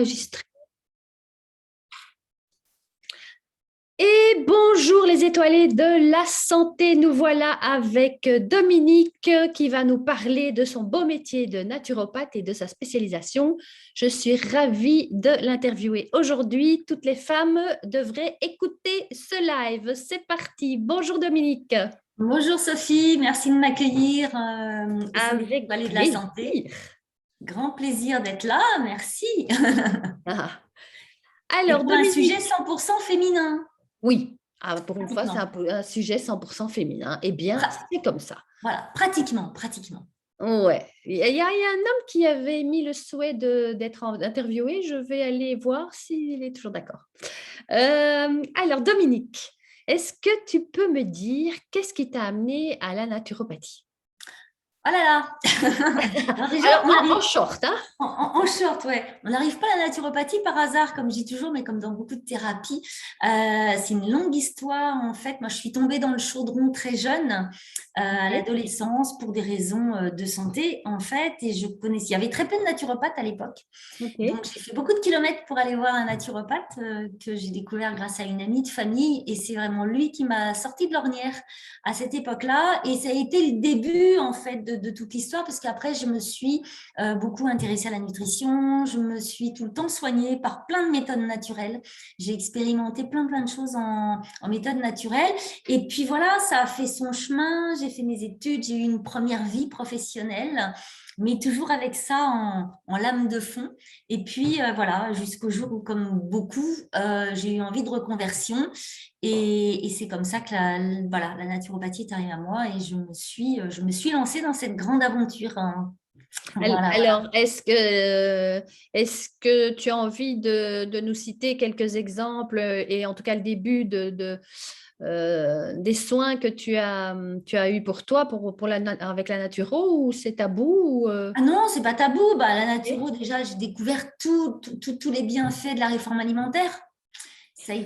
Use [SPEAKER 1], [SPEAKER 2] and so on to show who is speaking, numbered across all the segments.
[SPEAKER 1] enregistré. Et bonjour les étoilés de la santé, nous voilà avec Dominique qui va nous parler de son beau métier de naturopathe et de sa spécialisation. Je suis ravie de l'interviewer aujourd'hui. Toutes les femmes devraient écouter ce live. C'est parti. Bonjour Dominique.
[SPEAKER 2] Bonjour Sophie, merci de m'accueillir au sein des
[SPEAKER 1] Avec
[SPEAKER 2] Étoilés de la
[SPEAKER 1] plaisir.
[SPEAKER 2] Santé. Grand plaisir d'être là, merci.
[SPEAKER 1] Ah.
[SPEAKER 2] Et
[SPEAKER 1] Alors
[SPEAKER 2] pour un sujet
[SPEAKER 1] Dominique,
[SPEAKER 2] 100% féminin.
[SPEAKER 1] oui, pour une fois c'est
[SPEAKER 2] Pratiquement.
[SPEAKER 1] un sujet 100% féminin. Eh bien,
[SPEAKER 2] Pra-
[SPEAKER 1] c'est comme ça.
[SPEAKER 2] voilà, pratiquement.
[SPEAKER 1] Ouais, il y a un homme qui avait mis le souhait d'être interviewé. Je vais aller voir s'il est toujours d'accord. Alors, Dominique, est-ce que tu peux me dire qu'est-ce qui t'a amené à la naturopathie?
[SPEAKER 2] Oh là là. Alors déjà,
[SPEAKER 1] Alors,
[SPEAKER 2] on
[SPEAKER 1] en
[SPEAKER 2] arrive
[SPEAKER 1] short, hein?
[SPEAKER 2] en short, ouais. On n'arrive pas à la naturopathie par hasard, comme je dis toujours, mais comme dans beaucoup de thérapies. C'est une longue histoire, en fait. Moi, je suis tombée dans le chaudron très jeune, à
[SPEAKER 1] Ok,
[SPEAKER 2] l'adolescence, pour des raisons de santé, en fait. Et je connaissais, il y avait très peu de naturopathes à l'époque.
[SPEAKER 1] ok.
[SPEAKER 2] Donc, j'ai fait beaucoup de kilomètres pour aller voir un naturopathe que j'ai découvert grâce à une amie de famille. Et c'est vraiment lui qui m'a sorti de l'ornière à cette époque-là. Et ça a été le début, en fait, de toute l'histoire, parce qu'après, je me suis beaucoup intéressée à la nutrition. Je me suis tout le temps soignée par plein de méthodes naturelles. J'ai expérimenté plein de choses en méthode naturelle. Et puis voilà, ça a fait son chemin. J'ai fait mes études. J'ai eu une première vie professionnelle, mais toujours avec ça en lame de fond. Et puis voilà, jusqu'au jour où, comme beaucoup, j'ai eu envie de reconversion. Et c'est comme ça que voilà, la naturopathie est arrivée à moi et je me suis lancée dans cette grande aventure, hein. Voilà.
[SPEAKER 1] Alors, est-ce que tu as envie de nous citer quelques exemples et en tout cas le début des soins que tu as eu pour toi avec la naturo ou c'est tabou
[SPEAKER 2] Ah non, c'est pas tabou. Bah, la naturo,
[SPEAKER 1] Ok.
[SPEAKER 2] déjà, j'ai découvert tous les bienfaits de la réforme alimentaire.
[SPEAKER 1] Pour
[SPEAKER 2] Ça a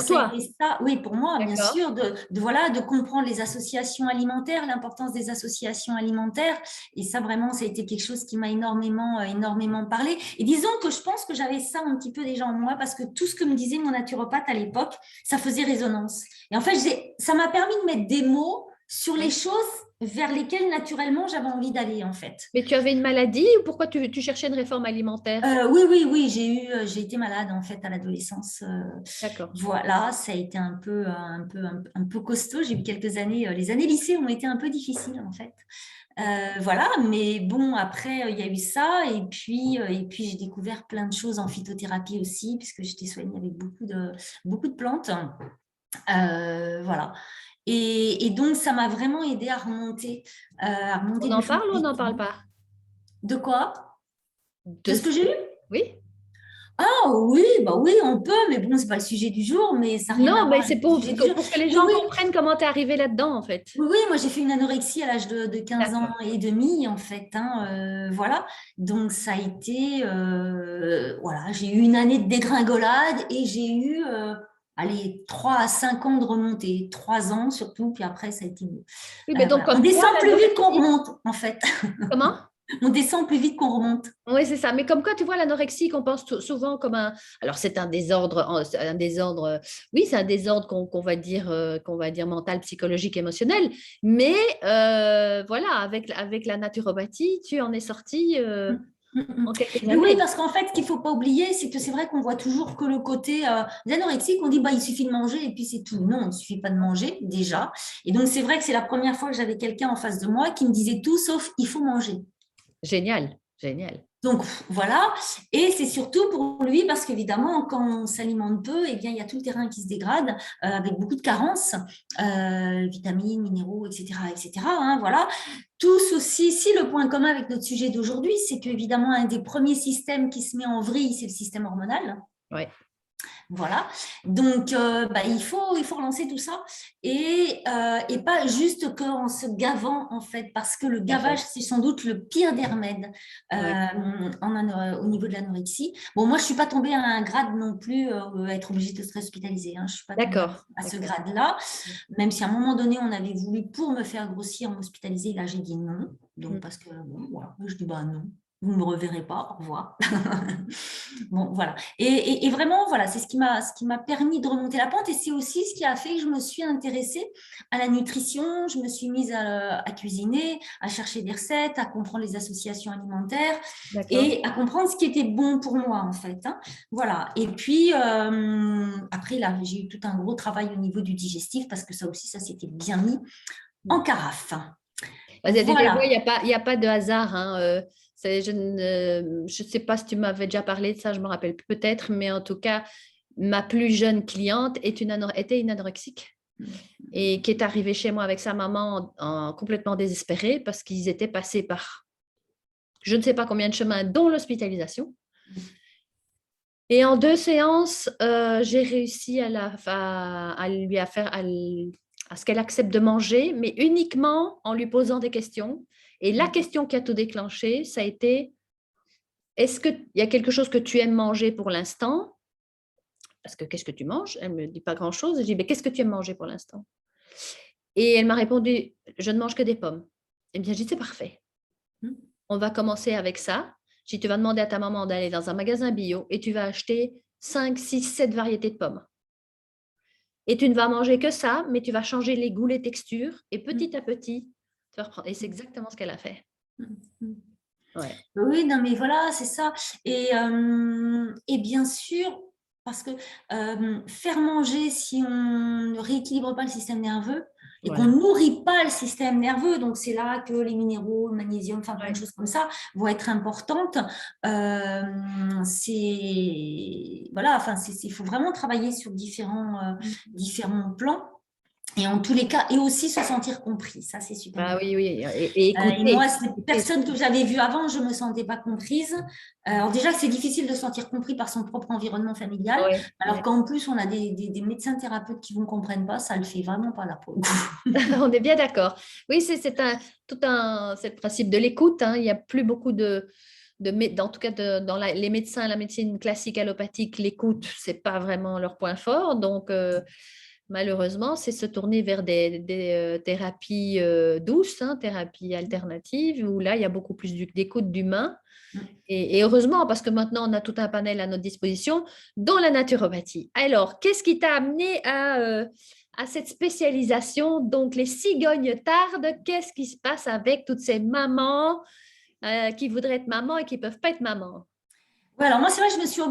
[SPEAKER 1] toi?
[SPEAKER 2] été ça, oui, pour moi, bien
[SPEAKER 1] D'accord.
[SPEAKER 2] sûr, voilà, de comprendre les associations alimentaires, l'importance des associations alimentaires. Et ça, vraiment, ça a été quelque chose qui m'a énormément parlé. Et disons que je pense que j'avais ça un petit peu déjà en moi parce que tout ce que me disait mon naturopathe à l'époque, ça faisait résonance. Et en fait, ça m'a permis de mettre des mots sur les
[SPEAKER 1] Oui.
[SPEAKER 2] choses vers lesquelles naturellement j'avais envie d'aller, en fait.
[SPEAKER 1] Mais tu avais une maladie ou pourquoi tu cherchais une réforme alimentaire?
[SPEAKER 2] Oui, j'ai été malade en fait à l'adolescence.
[SPEAKER 1] D'accord.
[SPEAKER 2] Voilà, ça a été un peu costaud. J'ai eu quelques années, les années lycée ont été un peu difficiles en fait. Voilà, mais bon, après, il y a eu ça, et puis j'ai découvert plein de choses en phytothérapie aussi, puisque j'étais soignée avec beaucoup de plantes. Voilà. Et donc, ça m'a vraiment aidé à remonter
[SPEAKER 1] On
[SPEAKER 2] du
[SPEAKER 1] en
[SPEAKER 2] fond
[SPEAKER 1] parle ou on
[SPEAKER 2] du
[SPEAKER 1] n'en parle
[SPEAKER 2] trou.
[SPEAKER 1] pas?
[SPEAKER 2] De quoi? De
[SPEAKER 1] De
[SPEAKER 2] ce que j'ai eu?
[SPEAKER 1] Oui?
[SPEAKER 2] Ah oui, bah oui, on peut, mais bon, c'est pas le sujet du jour, mais ça n'a rien à
[SPEAKER 1] Non, mais
[SPEAKER 2] voir avec
[SPEAKER 1] c'est
[SPEAKER 2] le sujet du jour.
[SPEAKER 1] pour que les
[SPEAKER 2] Oui,
[SPEAKER 1] gens
[SPEAKER 2] oui,
[SPEAKER 1] comprennent comment tu es arrivé là-dedans, en fait.
[SPEAKER 2] oui, moi j'ai fait une anorexie à l'âge de 15 ans
[SPEAKER 1] D'accord.
[SPEAKER 2] et demi, en fait, hein, voilà. Donc ça a été, voilà, j'ai eu une année de dégringolade et j'ai eu, allez, 3 à 5 ans de remontée, 3 ans surtout, puis après ça a été mieux.
[SPEAKER 1] Oui, mais donc
[SPEAKER 2] Voilà. On
[SPEAKER 1] comme quoi
[SPEAKER 2] descend plus vite qu'on
[SPEAKER 1] l'anorexie,
[SPEAKER 2] remonte, en fait.
[SPEAKER 1] comment?
[SPEAKER 2] On descend plus vite qu'on remonte.
[SPEAKER 1] Oui, c'est ça. Mais comme quoi, tu vois, l'anorexie qu'on pense souvent comme un. Alors, c'est un désordre, oui, c'est un désordre qu'on va dire mental, psychologique, émotionnel. Mais voilà, avec la naturopathie, tu en es sorti en quelques
[SPEAKER 2] Mais oui,
[SPEAKER 1] années.
[SPEAKER 2] parce qu'en fait, ce qu'il ne faut pas oublier, c'est que c'est vrai qu'on voit toujours que le côté des anorexiques, on dit bah, il suffit de manger et puis c'est tout. Non, il ne suffit pas de manger déjà. Et donc, c'est vrai que c'est la première fois que j'avais quelqu'un en face de moi qui me disait tout sauf il faut manger.
[SPEAKER 1] Génial, génial.
[SPEAKER 2] Donc voilà, et c'est surtout pour lui parce qu'évidemment, quand on s'alimente peu, eh bien, il y a tout le terrain qui se dégrade avec beaucoup de carences, vitamines, minéraux, etc. Hein, voilà. Tous aussi, si le point commun avec notre sujet d'aujourd'hui, c'est qu'évidemment, un des premiers systèmes qui se met en vrille, c'est le système hormonal.
[SPEAKER 1] Oui.
[SPEAKER 2] Voilà, donc bah, il faut relancer tout ça et pas juste qu'en se gavant en fait, parce que le
[SPEAKER 1] Tout à
[SPEAKER 2] gavage
[SPEAKER 1] fait.
[SPEAKER 2] c'est sans doute le pire des remèdes
[SPEAKER 1] Oui.
[SPEAKER 2] au niveau de l'anorexie. Bon, moi je suis pas tombée à un grade non plus à être obligée de se hospitaliser, hein. Je suis pas tombée
[SPEAKER 1] D'accord,
[SPEAKER 2] à ce
[SPEAKER 1] d'accord.
[SPEAKER 2] grade-là, même si à un moment donné on avait voulu pour me faire grossir m'hospitaliser, là j'ai dit non, donc
[SPEAKER 1] Mm.
[SPEAKER 2] parce que bon, voilà, je dis bah non. vous ne me reverrez pas, au revoir. Bon, voilà. Et vraiment, voilà, c'est ce qui m'a permis de remonter la pente et c'est aussi ce qui a fait que je me suis intéressée à la nutrition, je me suis mise à cuisiner, à chercher des recettes, à comprendre les associations alimentaires
[SPEAKER 1] D'accord.
[SPEAKER 2] et à comprendre ce qui était bon pour moi, en fait. Hein. Voilà. Et puis, après, là, j'ai eu tout un gros travail au niveau du digestif parce que ça aussi, ça s'était bien mis en carafe.
[SPEAKER 1] Parce que des fois,
[SPEAKER 2] Voilà.
[SPEAKER 1] il y a pas de hasard. Hein, je ne sais pas si tu m'avais déjà parlé de ça, je me rappelle peut-être, mais en tout cas, ma plus jeune cliente était une anorexique et qui est arrivée chez moi avec sa maman complètement désespérée parce qu'ils étaient passés par je ne sais pas combien de chemins, dont l'hospitalisation. Et en 2 séances, j'ai réussi à lui à faire à ce qu'elle accepte de manger, mais uniquement en lui posant des questions. Et la question qui a tout déclenché, ça a été, est-ce qu'il y a quelque chose que tu aimes manger pour l'instant? Parce que qu'est-ce que tu manges? Elle ne me dit pas grand-chose. Je dis, mais qu'est-ce que tu aimes manger pour l'instant? Et elle m'a répondu, je ne mange que des pommes. Eh bien, j'ai dit, c'est parfait. On va commencer avec ça. Tu vas demander à ta maman d'aller dans un magasin bio et tu vas acheter 5, 6, 7 variétés de pommes. Et tu ne vas manger que ça, mais tu vas changer les goûts, les textures. Et petit à petit, tu vas reprendre. Et c'est exactement ce qu'elle a fait.
[SPEAKER 2] Ouais. Oui, non, mais voilà, c'est ça. Et bien sûr, parce que faire manger, si on ne rééquilibre pas le système nerveux et qu'on
[SPEAKER 1] Voilà.
[SPEAKER 2] ne nourrit pas le système nerveux, donc c'est là que les minéraux, le magnésium, enfin plein de choses comme ça vont être importantes. Voilà, enfin, il faut vraiment travailler sur différents plans. Et en tous les cas, et aussi se sentir compris, ça c'est super
[SPEAKER 1] Ah
[SPEAKER 2] important.
[SPEAKER 1] oui, oui. Et
[SPEAKER 2] Et moi,
[SPEAKER 1] écouter.
[SPEAKER 2] ces personnes que j'avais vues avant, je ne me sentais pas comprise. Alors déjà, c'est difficile de se sentir compris par son propre environnement familial,
[SPEAKER 1] Ouais,
[SPEAKER 2] alors
[SPEAKER 1] ouais.
[SPEAKER 2] qu'en plus, on a des médecins thérapeutes qui ne vous comprennent pas, ça ne le fait vraiment pas la peau.
[SPEAKER 1] On est bien d'accord. Oui, c'est le principe de l'écoute. Hein. Il n'y a plus beaucoup en tout cas dans les médecins, la médecine classique allopathique, l'écoute, c'est pas vraiment leur point fort. Donc, malheureusement, c'est se tourner vers des thérapies douces, hein, thérapies alternatives, où là, il y a beaucoup plus d'écoute d'humain. Et heureusement, parce que maintenant, on a tout un panel à notre disposition, dont la naturopathie. Alors, qu'est-ce qui t'a amené à cette spécialisation? Donc, les cigognes tardent, qu'est-ce qui se passe avec toutes ces mamans qui voudraient être maman et qui ne peuvent pas être maman?
[SPEAKER 2] Ouais, alors moi, c'est vrai, je me suis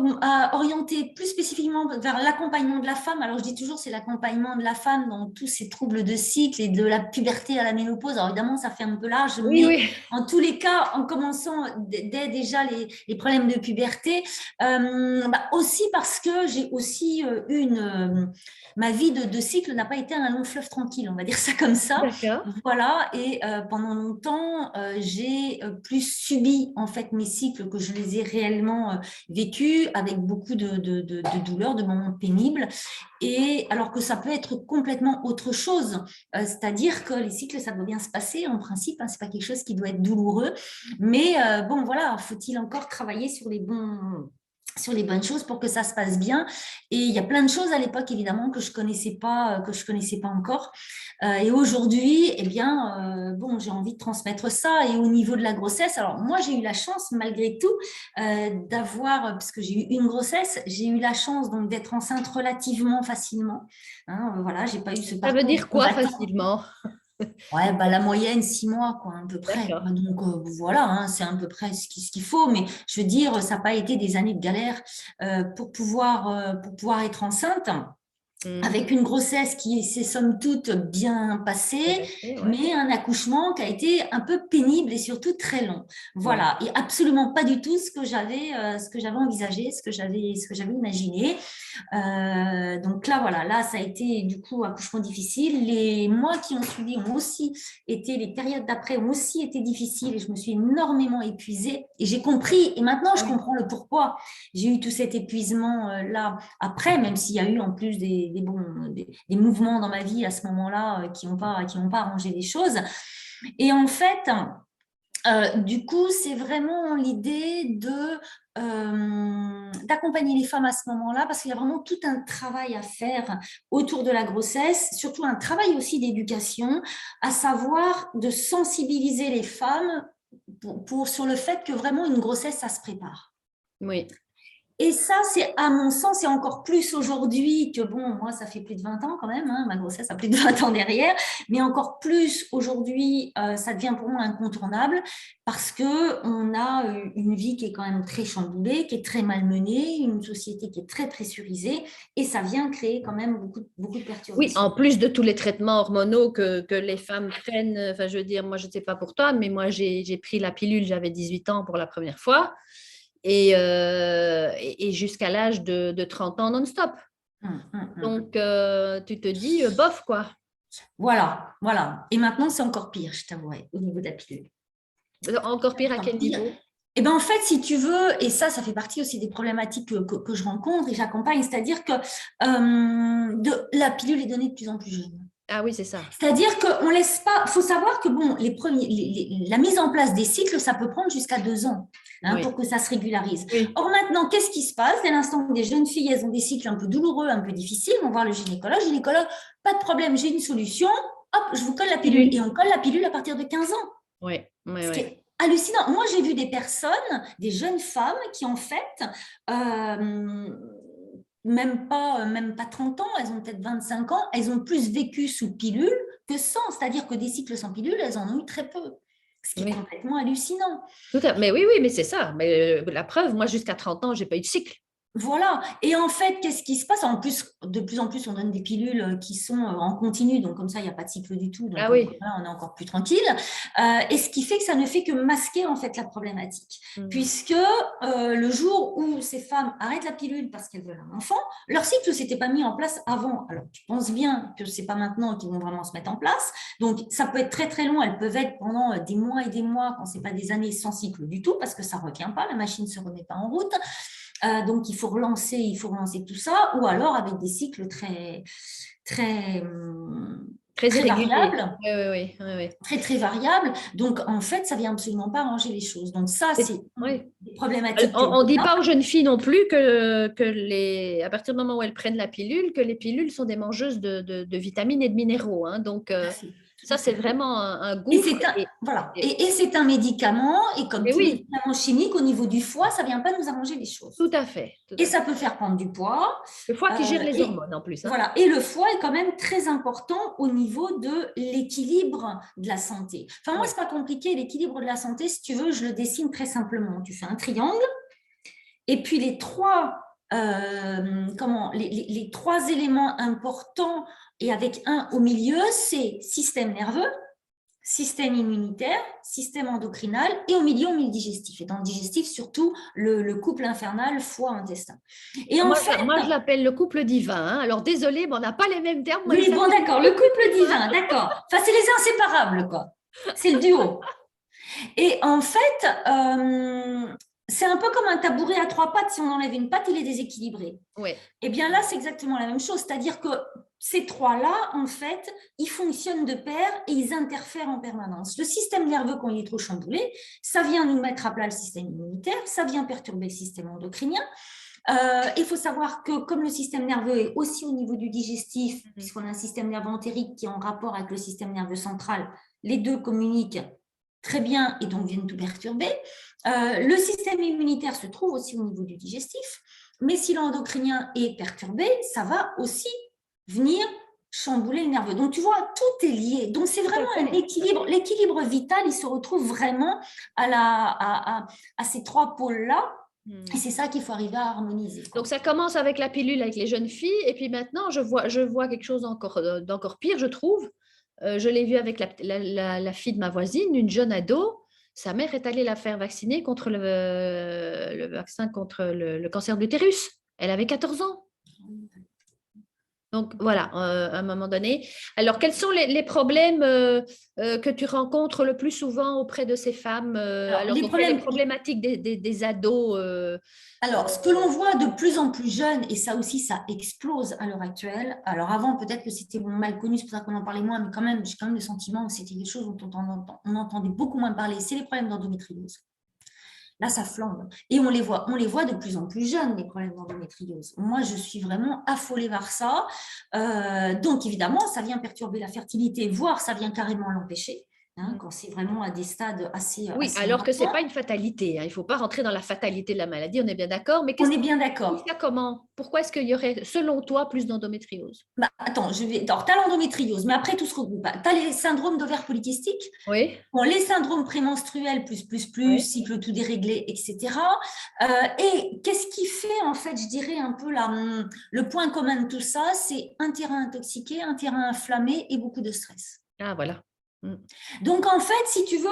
[SPEAKER 2] orientée plus spécifiquement vers l'accompagnement de la femme. Alors, je dis toujours, c'est l'accompagnement de la femme dans tous ces troubles de cycle et de la puberté à la ménopause. Alors, évidemment, ça fait un peu large,
[SPEAKER 1] Oui,
[SPEAKER 2] mais
[SPEAKER 1] oui.
[SPEAKER 2] en tous les cas, en commençant dès déjà les problèmes de puberté, aussi parce que j'ai aussi ma vie de cycle n'a pas été un long fleuve tranquille, on va dire ça comme ça.
[SPEAKER 1] D'accord.
[SPEAKER 2] Voilà, et pendant longtemps, j'ai plus subi en fait mes cycles que je les ai réellement vécu avec beaucoup de douleurs, de moments pénibles, et alors que ça peut être complètement autre chose, c'est-à-dire que les cycles, ça doit bien se passer en principe, hein, c'est pas quelque chose qui doit être douloureux, mais bon voilà, faut-il encore travailler sur les bonnes choses pour que ça se passe bien. Et il y a plein de choses à l'époque, évidemment, que je connaissais pas encore. Et aujourd'hui, eh bien, bon, j'ai envie de transmettre ça. Et au niveau de la grossesse, alors moi, j'ai eu la chance, malgré tout, parce que j'ai eu une grossesse, j'ai eu la chance donc d'être enceinte relativement facilement. Hein, voilà, j'ai pas eu ce
[SPEAKER 1] Ça veut
[SPEAKER 2] parcours du
[SPEAKER 1] dire quoi
[SPEAKER 2] combattant.
[SPEAKER 1] facilement?
[SPEAKER 2] Ouais, bah, la moyenne, 6 mois, quoi, à peu près.
[SPEAKER 1] D'accord.
[SPEAKER 2] Quoi. Donc, voilà, hein, c'est à peu près ce qu'il faut. Mais je veux dire, ça n'a pas été des années de galère pour pouvoir être enceinte
[SPEAKER 1] Mhm.
[SPEAKER 2] avec une grossesse qui s'est somme toute bien
[SPEAKER 1] Bien
[SPEAKER 2] passée,
[SPEAKER 1] passé, ouais.
[SPEAKER 2] mais un accouchement qui a été un peu pénible et surtout très long.
[SPEAKER 1] Ouais.
[SPEAKER 2] Voilà, et absolument pas du tout ce que j'avais envisagé, ce que j'avais imaginé. Donc là, voilà, là, ça a été du coup un accouchement difficile. Les mois qui ont suivi ont aussi été, les périodes d'après ont aussi été difficiles et je me suis énormément épuisée et j'ai compris, et maintenant je comprends le pourquoi. J'ai eu tout cet épuisement là après, même s'il y a eu en plus des mouvements dans ma vie à ce moment-là qui n'ont pas arrangé les choses. Et en fait, du coup, c'est vraiment l'idée d'accompagner les femmes à ce moment-là, parce qu'il y a vraiment tout un travail à faire autour de la grossesse, surtout un travail aussi d'éducation, à savoir de sensibiliser les femmes sur le fait que vraiment une grossesse, ça se prépare.
[SPEAKER 1] Oui.
[SPEAKER 2] Et ça, c'est à mon sens, c'est encore plus aujourd'hui que, bon, moi, ça fait plus de 20 ans quand même, hein, ma grossesse a plus de 20 ans derrière, mais encore plus aujourd'hui, ça devient pour moi incontournable parce qu'on a une vie qui est quand même très chamboulée, qui est très malmenée, une société qui est très pressurisée, et ça vient créer quand même beaucoup de
[SPEAKER 1] Oui, en
[SPEAKER 2] perturbations.
[SPEAKER 1] plus de tous les traitements hormonaux que les femmes prennent, enfin, je veux dire, moi, je ne sais pas pour toi, mais moi, j'ai pris la pilule, j'avais 18 ans pour la première fois, et jusqu'à l'âge de 30 ans non-stop.
[SPEAKER 2] Hum.
[SPEAKER 1] Donc, tu te dis, bof, quoi.
[SPEAKER 2] Voilà, voilà. Et maintenant, c'est encore pire, je t'avouerai, au niveau de la pilule.
[SPEAKER 1] Encore pire à
[SPEAKER 2] Encore
[SPEAKER 1] quel
[SPEAKER 2] pire.
[SPEAKER 1] niveau?
[SPEAKER 2] Eh ben, en fait, si tu veux, et ça fait partie aussi des problématiques que je rencontre et j'accompagne, c'est-à-dire que la pilule est donnée de plus en plus jeune.
[SPEAKER 1] Ah oui, c'est ça.
[SPEAKER 2] C'est-à-dire qu'on laisse pas. Il faut savoir que bon, la mise en place des cycles, ça peut prendre jusqu'à 2 ans
[SPEAKER 1] Oui.
[SPEAKER 2] pour que ça se régularise.
[SPEAKER 1] Oui.
[SPEAKER 2] Or maintenant, qu'est-ce qui se passe? Dès l'instant où des jeunes filles, elles ont des cycles un peu douloureux, un peu difficiles, vont voir le gynécologue. Gynécologue, pas de problème, j'ai une solution. Hop, je vous colle la pilule. Et on colle la pilule à partir de 15 ans.
[SPEAKER 1] Oui, oui,
[SPEAKER 2] Ce qui
[SPEAKER 1] oui.
[SPEAKER 2] est hallucinant. Moi, j'ai vu des personnes, des jeunes femmes qui, en fait, même pas 30 ans, elles ont peut-être 25 ans, elles ont plus vécu sous pilule que sans. C'est-à-dire que des cycles sans pilule, elles en ont eu très peu. Ce qui est
[SPEAKER 1] Oui.
[SPEAKER 2] complètement hallucinant.
[SPEAKER 1] Mais oui, mais c'est ça. Mais la preuve, moi, jusqu'à 30 ans, je n'ai pas eu de cycle.
[SPEAKER 2] Voilà. Et en fait, qu'est-ce qui se passe? En plus, de plus en plus, on donne des pilules qui sont en continu, donc comme ça, il n'y a pas de cycle du tout. Donc
[SPEAKER 1] Ah oui.
[SPEAKER 2] là, on est encore plus tranquille. Et ce qui fait que ça ne fait que masquer en fait la problématique, puisque le jour où ces femmes arrêtent la pilule parce qu'elles veulent un enfant, leur cycle s'était pas mis en place avant. Alors, tu penses bien que c'est pas maintenant qu'ils vont vraiment se mettre en place. Donc, ça peut être très très long. Elles peuvent être pendant des mois et des mois, quand c'est pas des années, sans cycle du tout, parce que ça revient pas, la machine se remet pas en route. Donc, il faut relancer tout ça, ou alors avec des cycles très, très,
[SPEAKER 1] Très
[SPEAKER 2] très
[SPEAKER 1] irrégulier.
[SPEAKER 2] variables.
[SPEAKER 1] Oui.
[SPEAKER 2] Très, très variables. Donc, en fait, ça ne vient absolument pas arranger les choses. Donc, ça, c'est des problématiques.
[SPEAKER 1] On ne dit pas aux jeunes filles non plus à partir du moment où elles prennent la pilule, que les pilules sont des mangeuses de vitamines et de minéraux. Hein. Donc, ça, c'est vraiment un gouffre.
[SPEAKER 2] Et c'est un médicament, et comme tout
[SPEAKER 1] oui.
[SPEAKER 2] médicament chimique, au niveau du foie, ça ne vient pas nous arranger les choses.
[SPEAKER 1] Tout à fait.
[SPEAKER 2] Et ça peut faire prendre du poids.
[SPEAKER 1] Le foie qui gère les hormones en plus. Hein.
[SPEAKER 2] Voilà. Et le foie est quand même très important au niveau de l'équilibre de la santé. Enfin, moi, ce n'est pas compliqué. L'équilibre de la santé, si tu veux, je le dessine très simplement. Tu fais un triangle, et puis les trois éléments importants, et avec un au milieu, c'est système nerveux, système immunitaire, système endocrinal, et au milieu, on met le digestif. Et dans le digestif, surtout, le couple infernal foie-intestin. Et
[SPEAKER 1] moi, je l'appelle le couple divin. Hein. Alors, désolé, mais on n'a pas les mêmes termes. Moi,
[SPEAKER 2] oui, bon, d'accord, le couple divin, d'accord. Enfin, c'est les inséparables, quoi. C'est le duo. Et en fait, c'est un peu comme un tabouret à 3 pattes. Si on enlève une patte, il est déséquilibré.
[SPEAKER 1] Oui.
[SPEAKER 2] Et bien là, c'est exactement la même chose. C'est-à-dire que ces trois-là, en fait, ils fonctionnent de pair et ils interfèrent en permanence. Le système nerveux, quand il est trop chamboulé, ça vient nous mettre à plat le système immunitaire, ça vient perturber le système endocrinien. Il faut savoir que comme le système nerveux est aussi au niveau du digestif, puisqu'on a un système nerveux entérique qui est en rapport avec le système nerveux central, les deux communiquent très bien et donc viennent tout perturber. Le système immunitaire se trouve aussi au niveau du digestif, mais si l'endocrinien est perturbé, ça va aussi venir chambouler le nerveux. Donc, tu vois, tout est lié. Donc, c'est vraiment un équilibre. L'équilibre vital, il se retrouve vraiment à ces trois pôles-là. Et c'est ça qu'il faut arriver à harmoniser.
[SPEAKER 1] Donc, ça commence avec la pilule avec les jeunes filles. Et puis maintenant, je vois quelque chose d'encore pire, je trouve. Je l'ai vu avec la fille de ma voisine, une jeune ado. Sa mère est allée la faire vacciner contre le vaccin contre le cancer de l'utérus. Elle avait 14 ans. Donc, voilà, à un moment donné. Alors, quels sont les problèmes que tu rencontres le plus souvent auprès de ces femmes les problématiques des ados
[SPEAKER 2] Alors, ce que l'on voit de plus en plus jeune, et ça aussi, ça explose à l'heure actuelle. Alors, avant, peut-être que c'était mal connu, c'est pour ça qu'on en parlait moins, mais quand même, j'ai quand même le sentiment que c'était quelque chose dont on entendait beaucoup moins parler. C'est les problèmes d'endométriose. Là, ça flambe. Et on les voit de plus en plus jeunes, les problèmes d'endométriose. Moi, je suis vraiment affolée par ça. Donc, évidemment, ça vient perturber la fertilité, voire ça vient carrément l'empêcher. quand c'est vraiment à des stades assez,
[SPEAKER 1] Oui,
[SPEAKER 2] assez
[SPEAKER 1] alors que ce n'est
[SPEAKER 2] importants.
[SPEAKER 1] pas une fatalité. Hein. Il ne faut pas rentrer dans la fatalité de la maladie, on est bien d'accord. Mais
[SPEAKER 2] On
[SPEAKER 1] qu'est-ce
[SPEAKER 2] est bien
[SPEAKER 1] que
[SPEAKER 2] d'accord.
[SPEAKER 1] ça comment? Pourquoi est-ce qu'il y aurait, selon toi, plus d'endométriose?
[SPEAKER 2] Bah, attends, alors, tu as l'endométriose, mais après, tout se regroupe. Tu as les syndromes d'ovaires polykystiques.
[SPEAKER 1] Oui,
[SPEAKER 2] Bon, les syndromes prémenstruels,
[SPEAKER 1] oui,
[SPEAKER 2] cycle tout déréglé, etc. Et qu'est-ce qui fait, en fait, je dirais un peu le point commun de tout ça, c'est un terrain intoxiqué, un terrain inflammé et beaucoup de stress.
[SPEAKER 1] ah voilà.
[SPEAKER 2] Donc, en fait, si tu veux,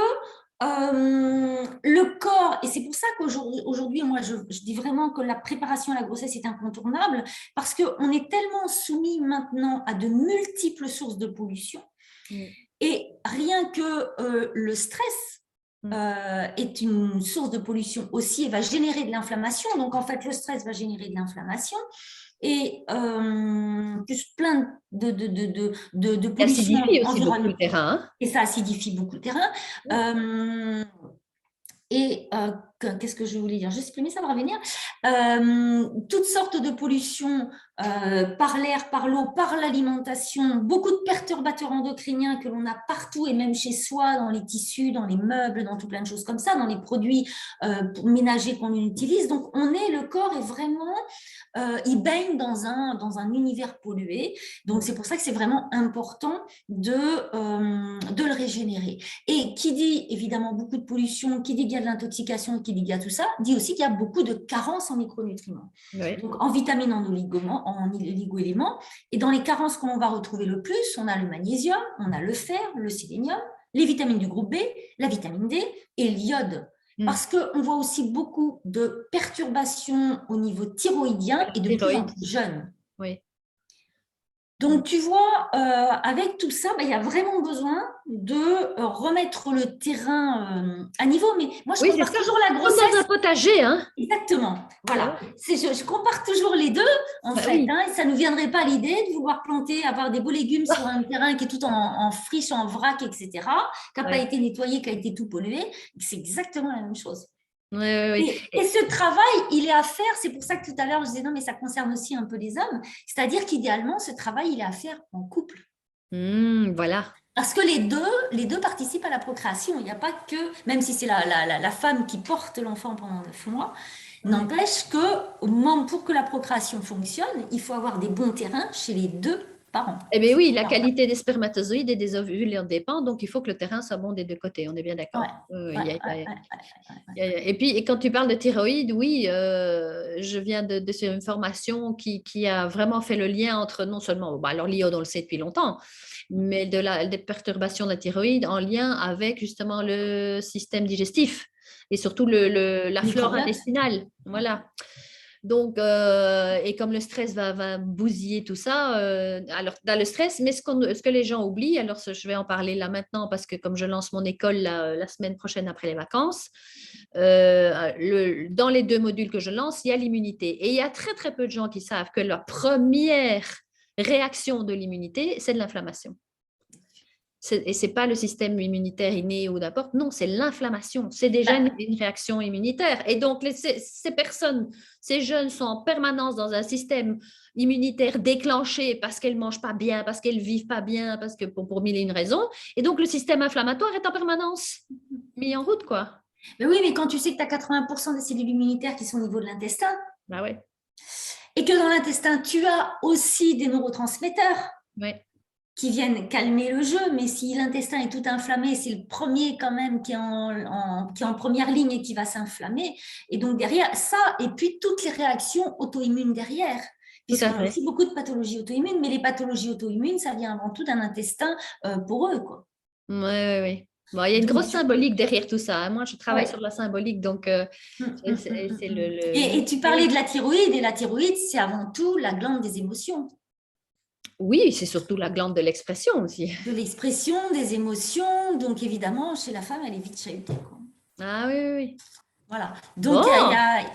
[SPEAKER 2] le corps, et c'est pour ça qu'aujourd'hui, moi, je dis vraiment que la préparation à la grossesse est incontournable, parce qu'on est tellement soumis maintenant à de multiples sources de pollution. Et rien que le stress est une source de pollution aussi et va générer de l'inflammation. Donc, en fait, le stress va générer de l'inflammation et plus plein de
[SPEAKER 1] Ça
[SPEAKER 2] pollution
[SPEAKER 1] acidifie aussi beaucoup le
[SPEAKER 2] environnementale.
[SPEAKER 1] terrain. Hein.
[SPEAKER 2] Et ça acidifie beaucoup le terrain. Et qu'est-ce que je voulais dire? Je sais plus, mais ça va revenir. Toutes sortes de pollutions par l'air, par l'eau, par l'alimentation, beaucoup de perturbateurs endocriniens que l'on a partout et même chez soi, dans les tissus, dans les meubles, dans tout plein de choses comme ça, dans les produits ménagers qu'on utilise. Donc, le corps est vraiment, il baigne dans un univers pollué. Donc, c'est pour ça que c'est vraiment important de le régénérer. Et qui dit évidemment beaucoup de pollution, qui dit qu'il y a de l'intoxication, qui dit qu'il y a tout ça, dit aussi qu'il y a beaucoup de carences en micronutriments.
[SPEAKER 1] Oui.
[SPEAKER 2] Donc en vitamines, en oligo-éléments. Et dans les carences qu'on va retrouver le plus, on a le magnésium, on a le fer, le sélénium, les vitamines du groupe B, la vitamine D et l'iode. Parce qu'on voit aussi beaucoup de perturbations au niveau thyroïdien et de plus en plus jeunes.
[SPEAKER 1] Oui.
[SPEAKER 2] Donc, tu vois, avec tout ça, il y a vraiment besoin de remettre le terrain à niveau. Mais moi, je
[SPEAKER 1] Oui, c'est
[SPEAKER 2] compare
[SPEAKER 1] ça.
[SPEAKER 2] toujours la
[SPEAKER 1] Comme dans un
[SPEAKER 2] grossesse.
[SPEAKER 1] potager, hein?
[SPEAKER 2] Exactement. Voilà. Je compare toujours les deux, en fait.
[SPEAKER 1] Oui.
[SPEAKER 2] Hein, et ça ne nous viendrait pas l'idée de vouloir planter, avoir des beaux légumes sur un terrain qui est tout en friche, en vrac, etc., qui n'a pas été nettoyé, qui a été tout pollué. C'est exactement la même chose.
[SPEAKER 1] Oui, oui,
[SPEAKER 2] Et ce travail, il est à faire. C'est pour ça que tout à l'heure, je disais non, mais ça concerne aussi un peu les hommes. C'est-à-dire qu'idéalement, ce travail, il est à faire en couple.
[SPEAKER 1] Voilà.
[SPEAKER 2] Parce que les deux participent à la procréation. Il n'y a pas que, même si c'est la femme qui porte l'enfant pendant 9 mois, n'empêche que pour que la procréation fonctionne, il faut avoir des bons terrains chez les deux parents.
[SPEAKER 1] Eh bien oui, la qualité des spermatozoïdes et des ovules en dépend, donc il faut que le terrain soit bon des deux côtés, on est bien d'accord. Et puis, et quand tu parles de thyroïde, oui, je viens de sur une formation qui a vraiment fait le lien entre non seulement, alors l'iode, on le sait depuis longtemps, mais des perturbations de la thyroïde en lien avec justement le système digestif et surtout la flore intestinale. Voilà. Donc, et comme le stress va bousiller tout ça, alors dans le stress, mais ce que les gens oublient, alors je vais en parler là maintenant parce que comme je lance mon école la semaine prochaine après les vacances, dans les 2 modules que je lance, il y a l'immunité. Et il y a très, très peu de gens qui savent que la première réaction de l'immunité, c'est de l'inflammation. Et ce n'est pas le système immunitaire inné ou n'importe, non, c'est l'inflammation. C'est déjà une réaction immunitaire. Et donc, ces personnes, ces jeunes sont en permanence dans un système immunitaire déclenché parce qu'elles ne mangent pas bien, parce qu'elles ne vivent pas bien, parce que pour mille et une raisons. Et donc, le système inflammatoire est en permanence mis en route, quoi.
[SPEAKER 2] Mais oui, mais quand tu sais que tu as 80% des cellules immunitaires qui sont au niveau de l'intestin,
[SPEAKER 1] bah ouais.
[SPEAKER 2] Et que dans l'intestin, tu as aussi des neurotransmetteurs.
[SPEAKER 1] Ouais.
[SPEAKER 2] Qui viennent calmer le jeu, mais si l'intestin est tout inflammé, c'est le premier quand même qui est en première ligne et qui va s'inflammer. Et donc derrière ça, et puis toutes les réactions auto-immunes derrière. Puisqu'on a aussi beaucoup de pathologies auto-immunes, mais les pathologies auto-immunes, ça vient avant tout d'un intestin poreux, quoi.
[SPEAKER 1] Oui. Bon, il y a une grosse symbolique derrière tout ça. Hein. Moi, je travaille sur la symbolique, donc c'est
[SPEAKER 2] Et tu parlais de la thyroïde, et la thyroïde, c'est avant tout la glande des émotions.
[SPEAKER 1] Oui, c'est surtout la glande de l'expression aussi.
[SPEAKER 2] De l'expression, des émotions. Donc, évidemment, chez la femme, elle est vite chahutée.
[SPEAKER 1] Ah oui.
[SPEAKER 2] Voilà. Donc,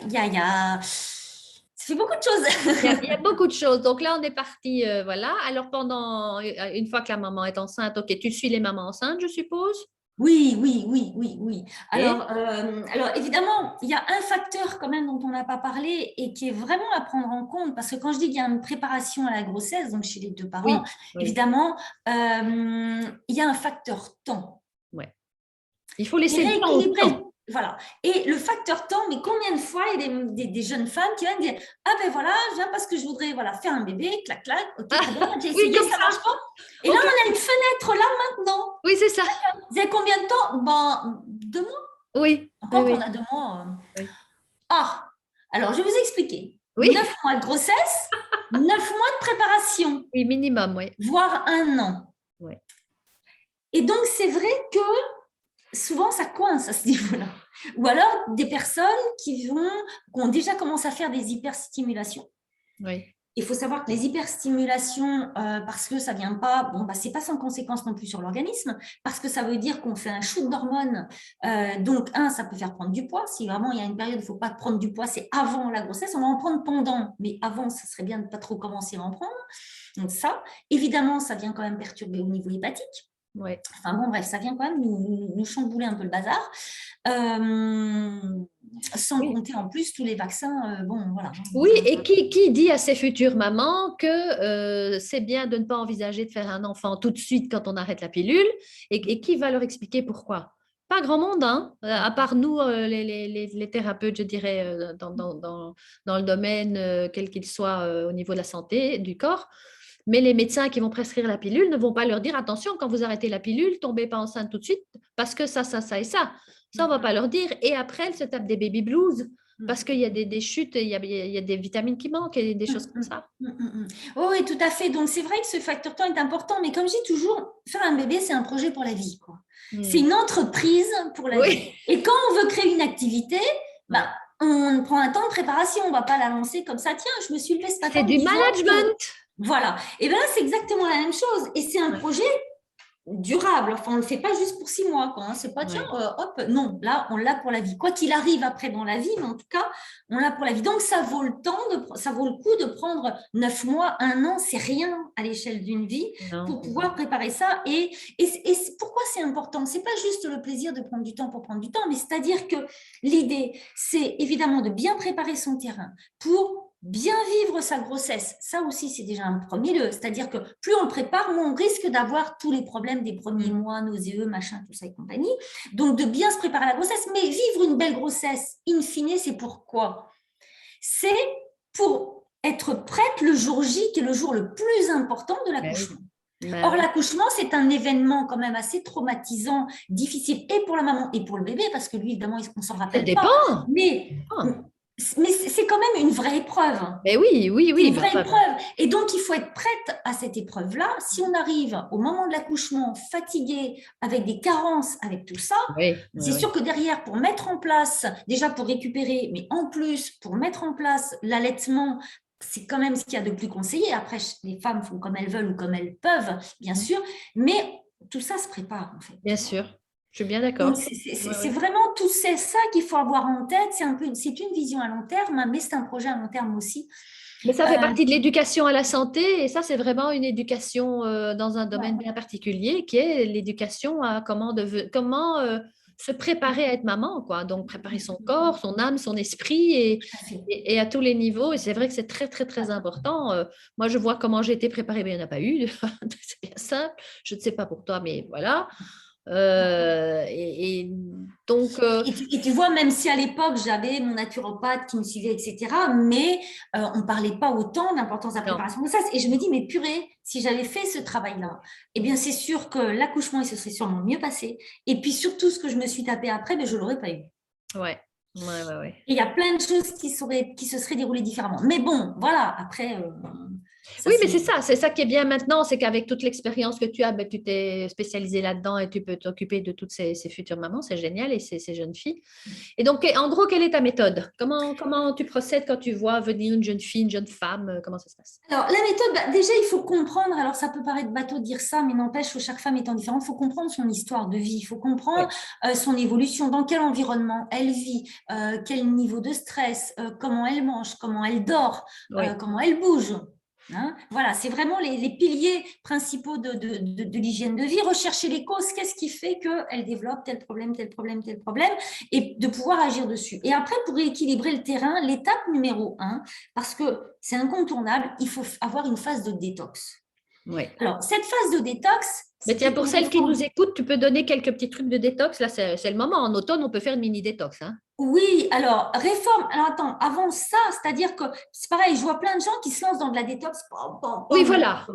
[SPEAKER 2] il y a... Ça fait beaucoup de choses.
[SPEAKER 1] Il y a beaucoup de choses. Donc là, on est parti, voilà. Alors, une fois que la maman est enceinte, ok, tu suis les mamans enceintes, je suppose?
[SPEAKER 2] Oui. Alors, évidemment, il y a un facteur quand même dont on n'a pas parlé et qui est vraiment à prendre en compte, parce que quand je dis qu'il y a une préparation à la grossesse, donc chez les deux parents, évidemment, il y a un facteur temps.
[SPEAKER 1] Ouais. Il faut
[SPEAKER 2] Et
[SPEAKER 1] laisser le temps au
[SPEAKER 2] rééquilibrer.
[SPEAKER 1] temps.
[SPEAKER 2] Voilà. Et le facteur temps, mais combien de fois il y a des jeunes femmes qui viennent dire ah ben voilà, je viens parce que je voudrais faire un bébé, clac clac, ok, très bien, j'ai
[SPEAKER 1] Oui,
[SPEAKER 2] essayé,
[SPEAKER 1] comme
[SPEAKER 2] ça
[SPEAKER 1] ça.
[SPEAKER 2] marche pas. Et là,
[SPEAKER 1] Ok.
[SPEAKER 2] on a une fenêtre là maintenant.
[SPEAKER 1] Oui, c'est ça.
[SPEAKER 2] Vous avez combien de temps? Ben, 2 mois.
[SPEAKER 1] Oui, oui,
[SPEAKER 2] Encore qu'on
[SPEAKER 1] oui.
[SPEAKER 2] a 2 mois.
[SPEAKER 1] Oui.
[SPEAKER 2] Ah, alors je vais vous expliquer.
[SPEAKER 1] Oui,
[SPEAKER 2] 9 mois de grossesse, 9 mois de préparation,
[SPEAKER 1] oui, minimum, oui.
[SPEAKER 2] voire 1 an.
[SPEAKER 1] Oui.
[SPEAKER 2] Et donc, c'est vrai que souvent, ça coince à ce niveau-là. Ou alors, des personnes qui ont déjà commencé à faire des hyperstimulations.
[SPEAKER 1] Oui.
[SPEAKER 2] Il faut savoir que les hyperstimulations, parce que ça ne vient pas, bon, bah, c'est pas sans conséquence non plus sur l'organisme, parce que ça veut dire qu'on fait un shoot d'hormones. Donc, ça peut faire prendre du poids. Si vraiment il y a une période où il ne faut pas prendre du poids, c'est avant la grossesse. On va en prendre pendant, mais avant, ça serait bien de ne pas trop commencer à en prendre. Donc ça, évidemment, ça vient quand même perturber au niveau hépatique.
[SPEAKER 1] Oui.
[SPEAKER 2] Enfin bon, bref, ça vient quand même nous chambouler un peu le bazar. Sans
[SPEAKER 1] Oui.
[SPEAKER 2] compter en plus tous les vaccins. Bon, voilà.
[SPEAKER 1] Oui, et qui dit à ses futures mamans que c'est bien de ne pas envisager de faire un enfant tout de suite quand on arrête la pilule, et qui va leur expliquer pourquoi? Pas grand monde, hein, à part nous, les thérapeutes, je dirais, dans le domaine, quel qu'il soit, au niveau de la santé, du corps. Mais les médecins qui vont prescrire la pilule ne vont pas leur dire, attention, quand vous arrêtez la pilule, tombez pas enceinte tout de suite, parce que ça et ça. Ça, on ne va pas leur dire. Et après, elles se tapent des baby blues parce qu'il y a des chutes, il y a des vitamines qui manquent et des choses comme ça.
[SPEAKER 2] Oh, oui, tout à fait. Donc, c'est vrai que ce facteur temps est important, mais comme je dis toujours, faire un bébé, c'est un projet pour la vie, quoi. C'est une entreprise pour la vie.
[SPEAKER 1] Oui,
[SPEAKER 2] Et quand on veut créer une activité, bah, on prend un temps de préparation. On ne va pas la lancer comme ça. Tiens, je me suis levée ce matin
[SPEAKER 1] c'est
[SPEAKER 2] en me
[SPEAKER 1] du
[SPEAKER 2] disant que…
[SPEAKER 1] management.
[SPEAKER 2] Voilà. Et bien là, c'est exactement la même chose. Et c'est un projet durable. Enfin, on ne le fait pas juste pour 6 mois, quoi. Hein. C'est pas, tiens, hop, non. Là, on l'a pour la vie. Quoi qu'il arrive après dans la vie, mais en tout cas, on l'a pour la vie. Donc, ça vaut le coup de prendre 9 mois, 1 an. C'est rien à l'échelle d'une vie pour pouvoir préparer ça. Et pourquoi c'est important? C'est pas juste le plaisir de prendre du temps pour prendre du temps, mais c'est-à-dire que l'idée, c'est évidemment de bien préparer son terrain pour bien vivre sa grossesse. Ça aussi, c'est déjà un premier lieu. C'est-à-dire que plus on le prépare, moins on risque d'avoir tous les problèmes des premiers mois, nauséeux, machin, tout ça et compagnie. Donc, de bien se préparer à la grossesse. Mais vivre une belle grossesse, in fine, c'est pourquoi? C'est pour être prête le jour J, qui est le jour le plus important de l'accouchement. Or, l'accouchement, c'est un événement quand même assez traumatisant, difficile, et pour la maman et pour le bébé, parce que lui, évidemment, on ne s'en rappelle
[SPEAKER 1] pas.
[SPEAKER 2] Ça dépend. Mais c'est quand même une vraie épreuve.
[SPEAKER 1] Mais oui.
[SPEAKER 2] Une vraie épreuve. Et donc, il faut être prête à cette épreuve-là. Si on arrive au moment de l'accouchement fatigué, avec des carences, avec tout ça, c'est sûr que derrière, pour mettre en place, déjà pour récupérer, mais en plus, pour mettre en place l'allaitement, c'est quand même ce qu'il y a de plus conseillé. Après, les femmes font comme elles veulent ou comme elles peuvent, bien sûr. Mais tout ça se prépare, en fait.
[SPEAKER 1] Bien sûr. Je suis bien d'accord.
[SPEAKER 2] C'est vraiment tout ça qu'il faut avoir en tête. C'est une vision à long terme, mais c'est un projet à long terme aussi.
[SPEAKER 1] Mais ça fait partie de l'éducation à la santé, et ça, c'est vraiment une éducation dans un domaine bien particulier, qui est l'éducation à comment se préparer à être maman, quoi. Donc, préparer son corps, son âme, son esprit, et à tous les niveaux. Et c'est vrai que c'est très, très, très important. Moi, je vois comment j'ai été préparée, mais il n'y en a pas eu. C'est bien simple. Je ne sais pas pour toi, mais voilà. Donc,
[SPEAKER 2] et tu vois, même si à l'époque j'avais mon naturopathe qui me suivait, etc., mais on ne parlait pas autant d'importance de la préparation de ça. Et je me dis, mais purée, si j'avais fait ce travail-là, eh bien c'est sûr que l'accouchement, il se serait sûrement mieux passé. Et puis surtout, ce que je me suis tapé après, mais je ne l'aurais pas eu.
[SPEAKER 1] Ouais.
[SPEAKER 2] Et il y a plein de choses qui se seraient déroulées différemment. Mais bon, voilà, après…
[SPEAKER 1] oui, mais c'est ça qui est bien maintenant, c'est qu'avec toute l'expérience que tu as, ben, tu t'es spécialisé là-dedans et tu peux t'occuper de toutes ces futures mamans, c'est génial, et ces jeunes filles. Et donc, en gros, quelle est ta méthode? Comment tu procèdes quand tu vois venir une jeune fille, une jeune femme? Comment ça se passe?
[SPEAKER 2] Alors, la méthode, déjà, il faut comprendre, alors ça peut paraître bateau de dire ça, mais n'empêche que chaque femme étant différente, il faut comprendre son histoire de vie, il faut comprendre son évolution, dans quel environnement elle vit, quel niveau de stress, comment elle mange, comment elle dort, comment elle bouge. Hein, voilà, c'est vraiment les piliers principaux de l'hygiène de vie. Rechercher les causes, qu'est-ce qui fait qu'elle développe tel problème, et de pouvoir agir dessus. Et après, pour rééquilibrer le terrain, l'étape numéro 1, parce que c'est incontournable, il faut avoir une phase de détox.
[SPEAKER 1] Oui.
[SPEAKER 2] Alors, cette phase de détox,
[SPEAKER 1] Mais tiens, pour celles qui nous écoutent, tu peux donner quelques petits trucs de détox. Là, c'est le moment. En automne, on peut faire une mini détox. Hein.
[SPEAKER 2] Oui, alors, réforme. Alors, attends, avant ça, c'est-à-dire que c'est pareil, je vois plein de gens qui se lancent dans de la détox.
[SPEAKER 1] Oui, voilà.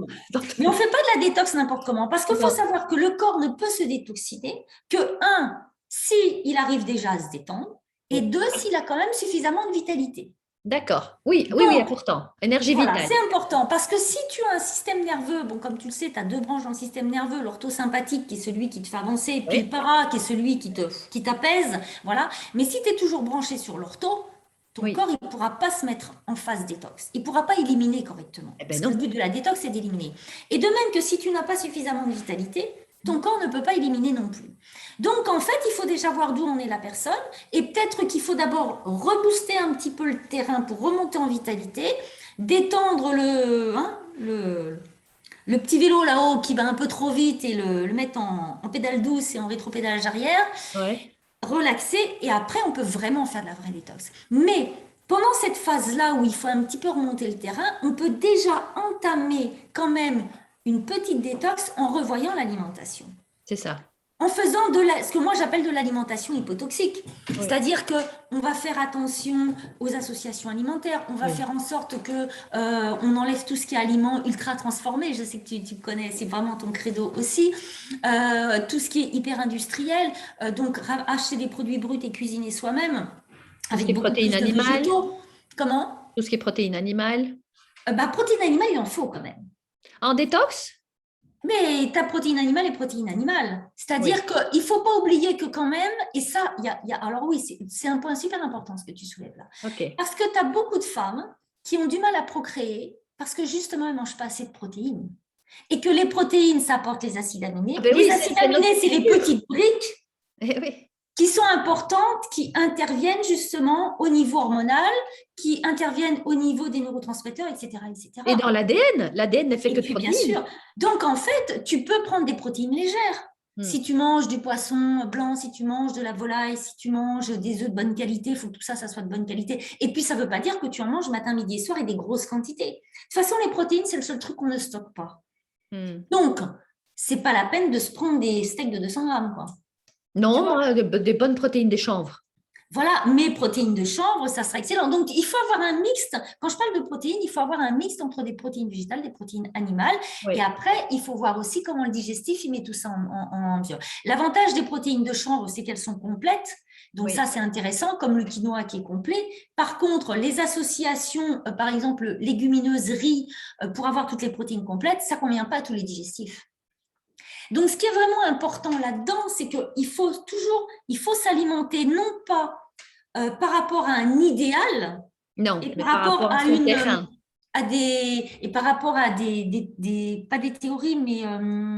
[SPEAKER 2] Mais on ne fait pas de la détox n'importe comment, parce qu'il faut
[SPEAKER 1] Non.
[SPEAKER 2] savoir que le corps ne peut se détoxiner que, un, s'il arrive déjà à se détendre, et deux, s'il a quand même suffisamment de vitalité.
[SPEAKER 1] D'accord. Oui, oui, oui,
[SPEAKER 2] Donc,
[SPEAKER 1] important. Énergie
[SPEAKER 2] voilà,
[SPEAKER 1] vitale.
[SPEAKER 2] c'est important parce que si tu as un système nerveux, bon, comme tu le sais, tu as deux branches dans le système nerveux, l'orthosympathique qui est celui qui te fait avancer, et puis le
[SPEAKER 1] Oui.
[SPEAKER 2] para qui est celui qui t'apaise, voilà. Mais si tu es toujours branché sur l'ortho, ton
[SPEAKER 1] Oui.
[SPEAKER 2] corps, il ne pourra pas se mettre en phase détox. Il ne pourra pas éliminer correctement.
[SPEAKER 1] Eh ben
[SPEAKER 2] Parce que le
[SPEAKER 1] non.
[SPEAKER 2] but de la détox, c'est d'éliminer. Et de même que si tu n'as pas suffisamment de vitalité, ton corps ne peut pas éliminer non plus. Donc, en fait, il faut déjà voir d'où en est la personne. Et peut-être qu'il faut d'abord rebooster un petit peu le terrain pour remonter en vitalité, détendre le petit vélo là-haut qui va un peu trop vite et le mettre en pédale douce et en rétropédalage arrière,
[SPEAKER 1] Ouais.
[SPEAKER 2] relaxer et après on peut vraiment faire de la vraie détox. Mais pendant cette phase-là où il faut un petit peu remonter le terrain, on peut déjà entamer quand même une petite détox en revoyant l'alimentation.
[SPEAKER 1] C'est ça.
[SPEAKER 2] En faisant ce que moi j'appelle de l'alimentation hypotoxique. Oui. C'est-à-dire qu'on va faire attention aux associations alimentaires, on va faire en sorte qu'on enlève tout ce qui est aliments ultra transformés. Je sais que tu connais, c'est vraiment ton credo aussi. Tout ce qui est hyper industriel, donc acheter des produits bruts et cuisiner soi-même avec beaucoup plus de végétaux. Comment?
[SPEAKER 1] Tout ce qui est protéines animales.
[SPEAKER 2] Protéines animales, il en faut quand même.
[SPEAKER 1] En détox?
[SPEAKER 2] Mais ta protéine animale est protéine animale. C'est-à-dire qu'il ne faut pas oublier que quand même, et ça, alors oui, c'est un point super important ce que tu soulèves là.
[SPEAKER 1] Okay.
[SPEAKER 2] Parce que tu as beaucoup de femmes qui ont du mal à procréer parce que justement, elles ne mangent pas assez de protéines. Et que les protéines, ça apporte les acides aminés. Les acides aminés, c'est les petites briques qui sont importantes, qui interviennent justement au niveau hormonal, qui interviennent au niveau des neurotransmetteurs, etc. etc.
[SPEAKER 1] Et dans l'ADN, l'ADN ne fait que de protéines.
[SPEAKER 2] Bien sûr. Donc, en fait, tu peux prendre des protéines légères. Si tu manges du poisson blanc, si tu manges de la volaille, si tu manges des œufs de bonne qualité, il faut que tout ça, ça soit de bonne qualité. Et puis, ça ne veut pas dire que tu en manges matin, midi et soir et des grosses quantités. De toute façon, les protéines, c'est le seul truc qu'on ne stocke pas. Donc, ce n'est pas la peine de se prendre des steaks de 200 grammes, quoi.
[SPEAKER 1] Non, des bonnes protéines de chanvre.
[SPEAKER 2] Voilà, mes protéines de chanvre, ça sera excellent. Donc, il faut avoir un mixte. Quand je parle de protéines, il faut avoir un mixte entre des protéines végétales, des protéines animales. Et après, il faut voir aussi comment le digestif, il met tout ça en bio. L'avantage des protéines de chanvre, c'est qu'elles sont complètes. Donc, ça, c'est intéressant, comme le quinoa qui est complet. Par contre, les associations, par exemple, légumineuses, riz, pour avoir toutes les protéines complètes, ça ne convient pas à tous les digestifs. Donc, ce qui est vraiment important là-dedans, c'est qu'il faut s'alimenter non pas par rapport à un idéal,
[SPEAKER 1] non,
[SPEAKER 2] et
[SPEAKER 1] mais par rapport à son terrain.
[SPEAKER 2] Et par rapport à pas des théories, mais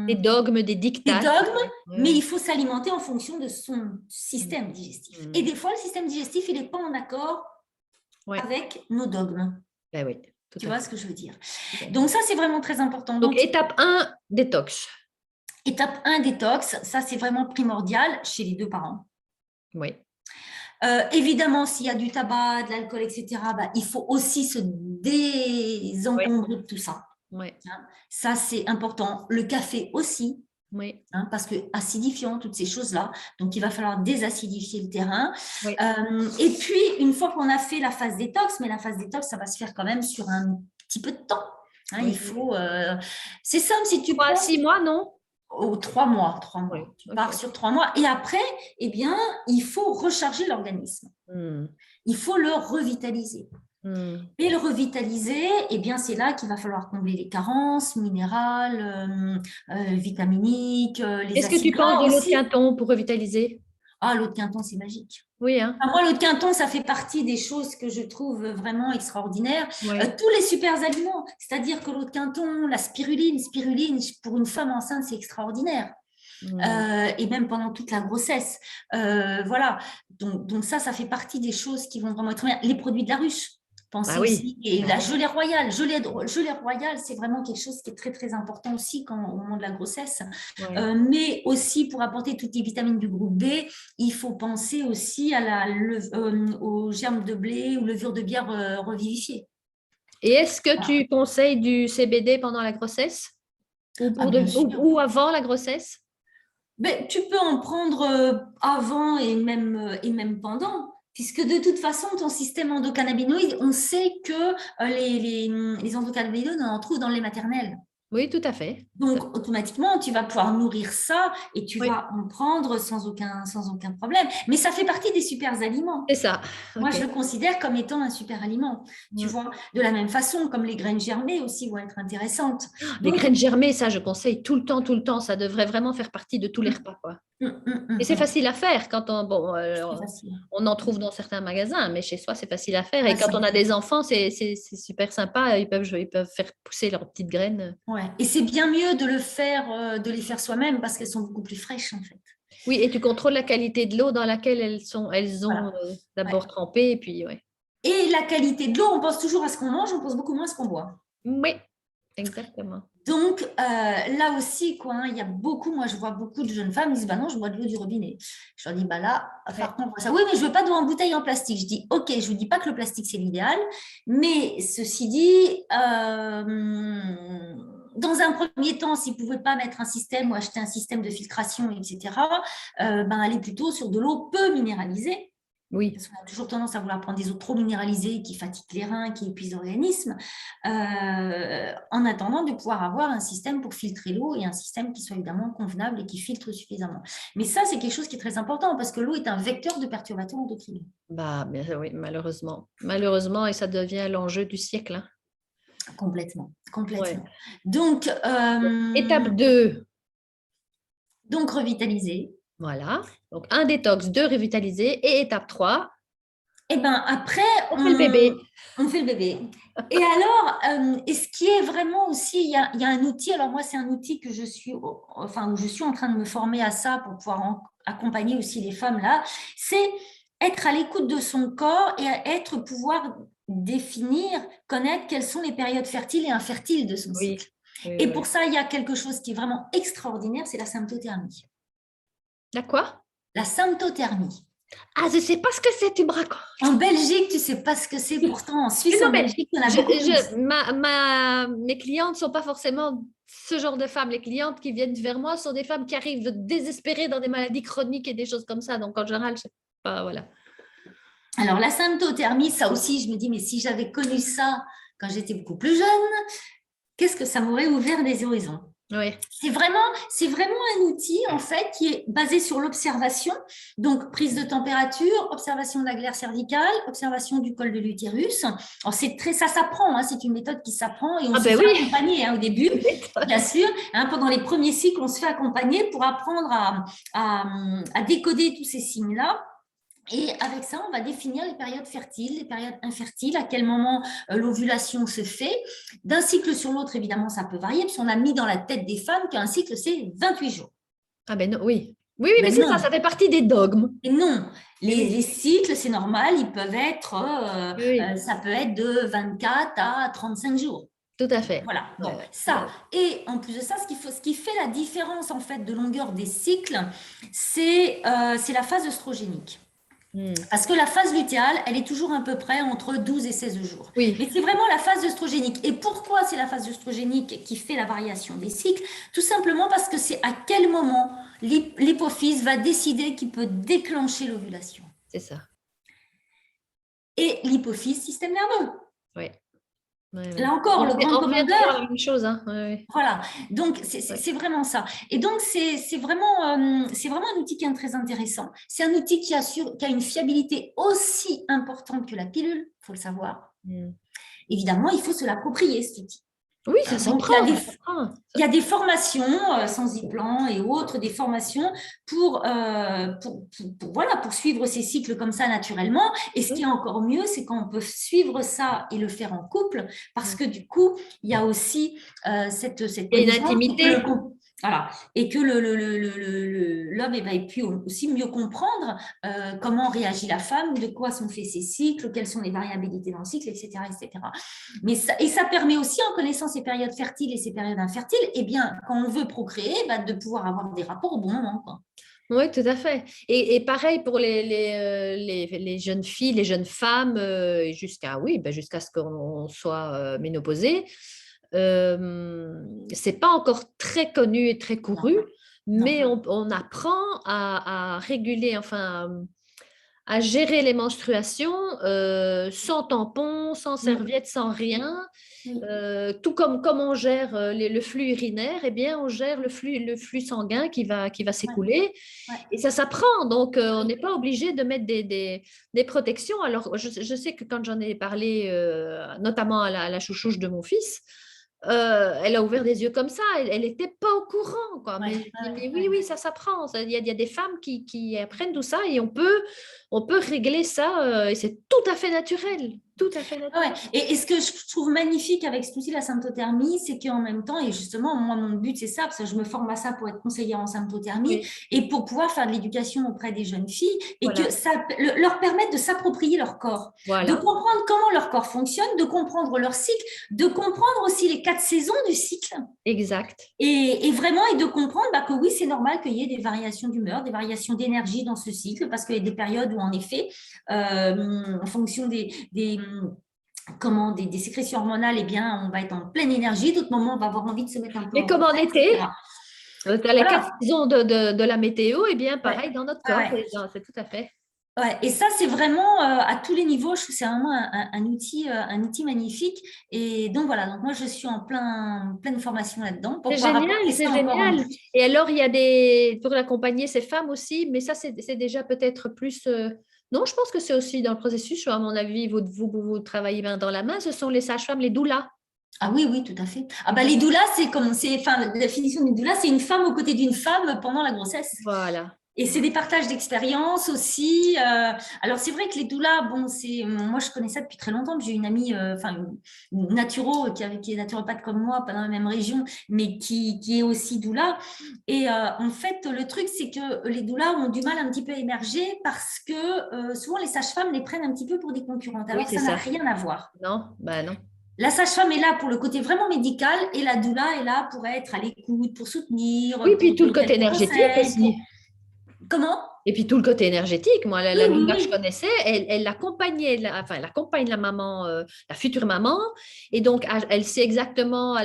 [SPEAKER 1] des dogmes, des dictats.
[SPEAKER 2] Des dogmes, mais il faut s'alimenter en fonction de son système digestif. Et des fois, le système digestif, il n'est pas en accord avec nos dogmes.
[SPEAKER 1] Ben oui,
[SPEAKER 2] tu vois ce que je veux dire. Donc, ça, c'est vraiment très important.
[SPEAKER 1] Donc, étape 1, détox.
[SPEAKER 2] Étape 1, détox, ça c'est vraiment primordial chez les deux parents.
[SPEAKER 1] Oui.
[SPEAKER 2] Évidemment, s'il y a du tabac, de l'alcool, etc., il faut aussi se désencombrer de tout ça.
[SPEAKER 1] Oui.
[SPEAKER 2] Ça, c'est important. Le café aussi, parce que acidifiant, toutes ces choses-là. Donc, il va falloir désacidifier le terrain. Oui. Et puis, une fois qu'on a fait la phase détox, mais la phase détox, ça va se faire quand même sur un petit peu de temps. Il faut... c'est simple, si tu
[SPEAKER 1] prends... 6 mois, non?
[SPEAKER 2] 3 mois. Tu pars sur 3 mois. Et après, eh bien, il faut recharger l'organisme. Il faut le revitaliser. Et le revitaliser, eh bien, c'est là qu'il va falloir combler les carences minérales, vitaminiques, les
[SPEAKER 1] Est-ce que tu penses de l'eau de Quinton pour revitaliser?
[SPEAKER 2] Ah, l'eau de Quinton, c'est magique.
[SPEAKER 1] Oui, hein.
[SPEAKER 2] Moi, l'eau de Quinton, ça fait partie des choses que je trouve vraiment extraordinaires. Tous les super aliments, c'est-à-dire que l'eau de Quinton, la spiruline, pour une femme enceinte, c'est extraordinaire. Et même pendant toute la grossesse. Voilà. Donc ça fait partie des choses qui vont vraiment être bien. Les produits de la ruche. Pensez aussi. Et la gelée royale. Gelée royale, c'est vraiment quelque chose qui est très, très important aussi au moment de la grossesse. Mais aussi, pour apporter toutes les vitamines du groupe B, il faut penser aussi aux germes de blé ou levure de bière revivifiée.
[SPEAKER 1] Et est-ce que tu conseilles du CBD pendant la grossesse?
[SPEAKER 2] Ah, bien sûr.
[SPEAKER 1] Ou avant la grossesse?
[SPEAKER 2] Ben, tu peux en prendre avant et même pendant, puisque de toute façon, ton système endocannabinoïde, on sait que les endocannabinoïdes, on en trouve dans les maternelles.
[SPEAKER 1] Oui, tout à fait.
[SPEAKER 2] Donc, automatiquement, tu vas pouvoir nourrir ça et tu
[SPEAKER 1] Oui,
[SPEAKER 2] vas en prendre sans aucun problème. Mais ça fait partie des super aliments.
[SPEAKER 1] c'est ça.
[SPEAKER 2] Moi,
[SPEAKER 1] OK.
[SPEAKER 2] je le considère comme étant un super aliment. Tu
[SPEAKER 1] Mm.
[SPEAKER 2] vois, de la même façon, comme les graines germées aussi vont être intéressantes.
[SPEAKER 1] Les
[SPEAKER 2] Donc,
[SPEAKER 1] graines germées, ça, je conseille tout le temps, tout le temps. Ça devrait vraiment faire partie de tous les repas, quoi. Et c'est facile à faire quand
[SPEAKER 2] c'est facile.
[SPEAKER 1] on en trouve dans certains magasins, mais chez soi, c'est facile à faire. Et quand on
[SPEAKER 2] Facile.
[SPEAKER 1] a des enfants, c'est super sympa. Ils peuvent faire pousser leurs petites graines.
[SPEAKER 2] Ouais. Et c'est bien mieux de le faire, de les faire soi-même parce qu'elles sont beaucoup plus fraîches en fait.
[SPEAKER 1] Oui, et tu contrôles la qualité de l'eau dans laquelle elles ont
[SPEAKER 2] Voilà. Ouais.
[SPEAKER 1] d'abord trempé, et puis ouais.
[SPEAKER 2] Et la qualité de l'eau, on pense toujours à ce qu'on mange, on pense beaucoup moins à ce qu'on boit.
[SPEAKER 1] Oui, exactement.
[SPEAKER 2] Donc là aussi, quoi, hein, il y a beaucoup, moi je vois beaucoup de jeunes femmes qui disent bah non, je bois de l'eau du robinet. Je leur dis bah là,
[SPEAKER 1] Ouais.
[SPEAKER 2] par contre, ça, oui, mais je veux pas d'eau en bouteille en plastique. Je dis ok, je vous dis pas que le plastique c'est l'idéal, mais ceci dit, dans un premier temps, s'ils ne pouvaient pas mettre un système ou acheter un système de filtration, etc., ben, aller plutôt sur de l'eau peu minéralisée.
[SPEAKER 1] Oui.
[SPEAKER 2] Parce qu'on a toujours tendance à vouloir prendre des eaux trop minéralisées qui fatiguent les reins, qui épuisent l'organisme, en attendant de pouvoir avoir un système pour filtrer l'eau et un système qui soit évidemment convenable et qui filtre suffisamment. Mais ça, c'est quelque chose qui est très important parce que l'eau est un vecteur de perturbateurs endocriniens.
[SPEAKER 1] Bah, bien, oui, malheureusement. Malheureusement, et ça devient l'enjeu du siècle, hein.
[SPEAKER 2] Complètement, complètement.
[SPEAKER 1] Ouais.
[SPEAKER 2] Donc,
[SPEAKER 1] Étape 2.
[SPEAKER 2] donc revitaliser.
[SPEAKER 1] Voilà. Donc, un détox, deux revitaliser. Et étape 3,
[SPEAKER 2] Et ben après,
[SPEAKER 1] on fait le bébé.
[SPEAKER 2] on fait le bébé. Et alors, et ce qui est vraiment aussi, il y a un outil. Alors moi, c'est un outil que je suis, enfin où je suis en train de me former à ça pour pouvoir accompagner aussi les femmes là. C'est être à l'écoute de son corps et pouvoir définir, connaître quelles sont les périodes fertiles et infertiles de son
[SPEAKER 1] Oui.
[SPEAKER 2] cycle.
[SPEAKER 1] Oui,
[SPEAKER 2] Et
[SPEAKER 1] oui.
[SPEAKER 2] pour ça, il y a quelque chose qui est vraiment extraordinaire, c'est la symptothermie.
[SPEAKER 1] La quoi?
[SPEAKER 2] La symptothermie.
[SPEAKER 1] Ah, je ne sais pas ce que c'est, tu me racontes.
[SPEAKER 2] En Belgique, tu ne sais pas ce que c'est. Pourtant, en Suisse,
[SPEAKER 1] Non,
[SPEAKER 2] en
[SPEAKER 1] mais
[SPEAKER 2] Belgique, il y en a beaucoup plus.
[SPEAKER 1] mes clientes ne sont pas forcément ce genre de femmes. Les clientes qui viennent vers moi sont des femmes qui arrivent désespérées dans des maladies chroniques et des choses comme ça. Donc, en général, je sais pas, voilà.
[SPEAKER 2] Alors, la symptothermie, ça aussi, je me dis, mais si j'avais connu ça quand j'étais beaucoup plus jeune, qu'est-ce que ça m'aurait ouvert des horizons?
[SPEAKER 1] Oui.
[SPEAKER 2] C'est vraiment un outil en fait qui est basé sur l'observation, donc prise de température, observation de la glaire cervicale, observation du col de l'utérus. Alors ça s'apprend, hein, c'est une méthode qui s'apprend et on
[SPEAKER 1] Ah
[SPEAKER 2] se
[SPEAKER 1] ben
[SPEAKER 2] fait
[SPEAKER 1] oui.
[SPEAKER 2] accompagner au début, bien sûr. Hein, pendant les premiers cycles, on se fait accompagner pour apprendre à décoder tous ces signes-là. Et avec ça, on va définir les périodes fertiles, les périodes infertiles, à quel moment l'ovulation se fait. D'un cycle sur l'autre, évidemment, ça peut varier, parce qu'on a mis dans la tête des femmes qu'un cycle, c'est 28 jours.
[SPEAKER 1] Ah ben non, oui. Oui, oui, mais
[SPEAKER 2] Ben
[SPEAKER 1] c'est
[SPEAKER 2] non.
[SPEAKER 1] ça fait partie des dogmes.
[SPEAKER 2] Et non,
[SPEAKER 1] Oui.
[SPEAKER 2] les cycles, c'est normal, ils peuvent être,
[SPEAKER 1] Oui,
[SPEAKER 2] ça peut être de 24 à 35 jours.
[SPEAKER 1] tout à fait.
[SPEAKER 2] Voilà, bon,
[SPEAKER 1] Ouais.
[SPEAKER 2] ça. Et en plus de ça, ce qui fait la différence en fait de longueur des cycles, c'est la phase œstrogénique. Parce que la phase lutéale, elle est toujours à peu près entre 12 et 16 jours.
[SPEAKER 1] Oui.
[SPEAKER 2] Mais c'est vraiment la phase œstrogénique. Et pourquoi c'est la phase œstrogénique qui fait la variation des cycles? Tout simplement parce que c'est à quel moment l'hypophyse va décider qu'il peut déclencher l'ovulation.
[SPEAKER 1] C'est ça.
[SPEAKER 2] Et l'hypophyse, système nerveux.
[SPEAKER 1] Oui. Ouais, ouais.
[SPEAKER 2] Là encore, le grand
[SPEAKER 1] On revient toujours à la
[SPEAKER 2] commandeur.
[SPEAKER 1] même chose, hein. Ouais,
[SPEAKER 2] Voilà, donc
[SPEAKER 1] ouais.
[SPEAKER 2] c'est vraiment ça. Et donc, c'est vraiment un outil qui est très intéressant. C'est un outil qui a une fiabilité aussi importante que la pilule, il faut le savoir. Évidemment, il faut se l'approprier, cet outil.
[SPEAKER 1] Oui, ça
[SPEAKER 2] Donc,
[SPEAKER 1] s'apprend.
[SPEAKER 2] il y a des formations sans e-plan et autres, des formations pour suivre ces cycles comme ça naturellement. Et ce qui est encore mieux, c'est quand on peut suivre ça et le faire en couple, parce que du coup, il y a aussi cette
[SPEAKER 1] une intimité.
[SPEAKER 2] Voilà, et que l'homme ait pu aussi mieux comprendre comment réagit la femme, de quoi sont faits ces cycles, quelles sont les variabilités dans le cycle, etc., etc. Mais ça permet aussi, en connaissant ces périodes fertiles et ces périodes infertiles, eh bien, quand on veut procréer, de pouvoir avoir des rapports au bon moment, quoi.
[SPEAKER 1] Oui, tout à fait. Et pareil pour les jeunes filles, les jeunes femmes, jusqu'à ce qu'on soit ménopausée. C'est pas encore très connu et très
[SPEAKER 2] Non,
[SPEAKER 1] couru,
[SPEAKER 2] non.
[SPEAKER 1] mais on apprend à réguler, enfin, à gérer les menstruations sans tampon, sans
[SPEAKER 2] Mm.
[SPEAKER 1] serviette, sans rien.
[SPEAKER 2] Oui,
[SPEAKER 1] Tout comme on gère le flux urinaire, eh bien, on gère le flux sanguin qui va
[SPEAKER 2] ouais,
[SPEAKER 1] s'écouler.
[SPEAKER 2] ouais.
[SPEAKER 1] Et ça s'apprend, donc on
[SPEAKER 2] Oui,
[SPEAKER 1] n'est pas obligé de mettre des protections. Alors, je sais que quand j'en ai parlé, notamment à la chouchouche de mon fils, elle a ouvert des yeux comme ça, elle n'était pas au courant, quoi.
[SPEAKER 2] ouais,
[SPEAKER 1] Mais,
[SPEAKER 2] ouais,
[SPEAKER 1] mais oui,
[SPEAKER 2] ouais.
[SPEAKER 1] oui, ça s'apprend. Il y a des femmes qui apprennent tout ça et on peut régler ça et c'est tout à fait naturel. Tout à fait
[SPEAKER 2] Ouais.
[SPEAKER 1] naturel.
[SPEAKER 2] Et ce que je trouve magnifique avec cet outil, la symptothermie, c'est qu'en même temps, et justement, moi, mon but, c'est ça, parce que je me forme à ça pour être conseillère en symptothermie
[SPEAKER 1] Oui,
[SPEAKER 2] et pour pouvoir faire de l'éducation auprès des jeunes filles et que
[SPEAKER 1] voilà,
[SPEAKER 2] ça leur permette de s'approprier leur corps, de
[SPEAKER 1] voilà,
[SPEAKER 2] comprendre comment leur corps fonctionne, de comprendre leur cycle, de comprendre aussi les 4 saisons du cycle.
[SPEAKER 1] exact.
[SPEAKER 2] Et vraiment, et de comprendre que oui, c'est normal qu'il y ait des variations d'humeur, des variations d'énergie dans ce cycle, parce qu'il y a des périodes où, en effet, en fonction des sécrétions hormonales, eh bien, on va être en pleine énergie. D'autres moments, on va avoir envie de se mettre un peu
[SPEAKER 1] Mais
[SPEAKER 2] en
[SPEAKER 1] comme en
[SPEAKER 2] retrait, etc.
[SPEAKER 1] été, dans les quatre
[SPEAKER 2] Voilà.
[SPEAKER 1] saisons de la météo, eh bien,
[SPEAKER 2] Ouais.
[SPEAKER 1] pareil dans notre
[SPEAKER 2] Ouais,
[SPEAKER 1] corps,
[SPEAKER 2] ouais.
[SPEAKER 1] c'est tout à fait.
[SPEAKER 2] Ouais. Et ça, c'est vraiment à tous les niveaux. Je trouve que c'est vraiment un outil magnifique. Et donc, voilà. Donc, moi, je suis en pleine formation là-dedans pour
[SPEAKER 1] C'est
[SPEAKER 2] pouvoir
[SPEAKER 1] génial,
[SPEAKER 2] apporter
[SPEAKER 1] c'est
[SPEAKER 2] ça encore en
[SPEAKER 1] génial.
[SPEAKER 2] plus.
[SPEAKER 1] Et alors, il y a pour accompagner ces femmes aussi, mais ça, c'est déjà peut-être plus. Non, je pense que c'est aussi dans le processus, à mon avis, vous travaillez main dans la main, ce sont les sages-femmes, les doulas.
[SPEAKER 2] Ah oui, oui, tout à fait. Ah bah, les doulas, enfin, la définition d'une doula, c'est une femme aux côtés d'une femme pendant la grossesse.
[SPEAKER 1] Voilà.
[SPEAKER 2] Et c'est des partages d'expériences aussi. Alors, c'est vrai que les doulas, bon, moi, je connais ça depuis très longtemps. J'ai une amie, enfin, une naturo qui est naturopathe comme moi, pas dans la même région, mais qui est aussi doula. Et en fait, le truc, c'est que les doulas ont du mal un petit peu à émerger parce que souvent, les sages-femmes les prennent un petit peu pour des concurrentes,
[SPEAKER 1] Oui,
[SPEAKER 2] alors que
[SPEAKER 1] c'est
[SPEAKER 2] ça n'a
[SPEAKER 1] ça.
[SPEAKER 2] rien à voir.
[SPEAKER 1] Non, bah non.
[SPEAKER 2] La sage-femme est là pour le côté vraiment médical et la doula est là pour être à l'écoute, pour soutenir,
[SPEAKER 1] Oui, puis
[SPEAKER 2] pour
[SPEAKER 1] tout le
[SPEAKER 2] donner
[SPEAKER 1] côté
[SPEAKER 2] quelques
[SPEAKER 1] énergétique
[SPEAKER 2] conseils.
[SPEAKER 1] aussi.
[SPEAKER 2] Comment?
[SPEAKER 1] Et puis tout le côté énergétique, moi,
[SPEAKER 2] Oui,
[SPEAKER 1] la
[SPEAKER 2] oui,
[SPEAKER 1] doula que je
[SPEAKER 2] oui.
[SPEAKER 1] connaissais, elle accompagnait, enfin, elle accompagne la maman, la future maman, et donc elle sait exactement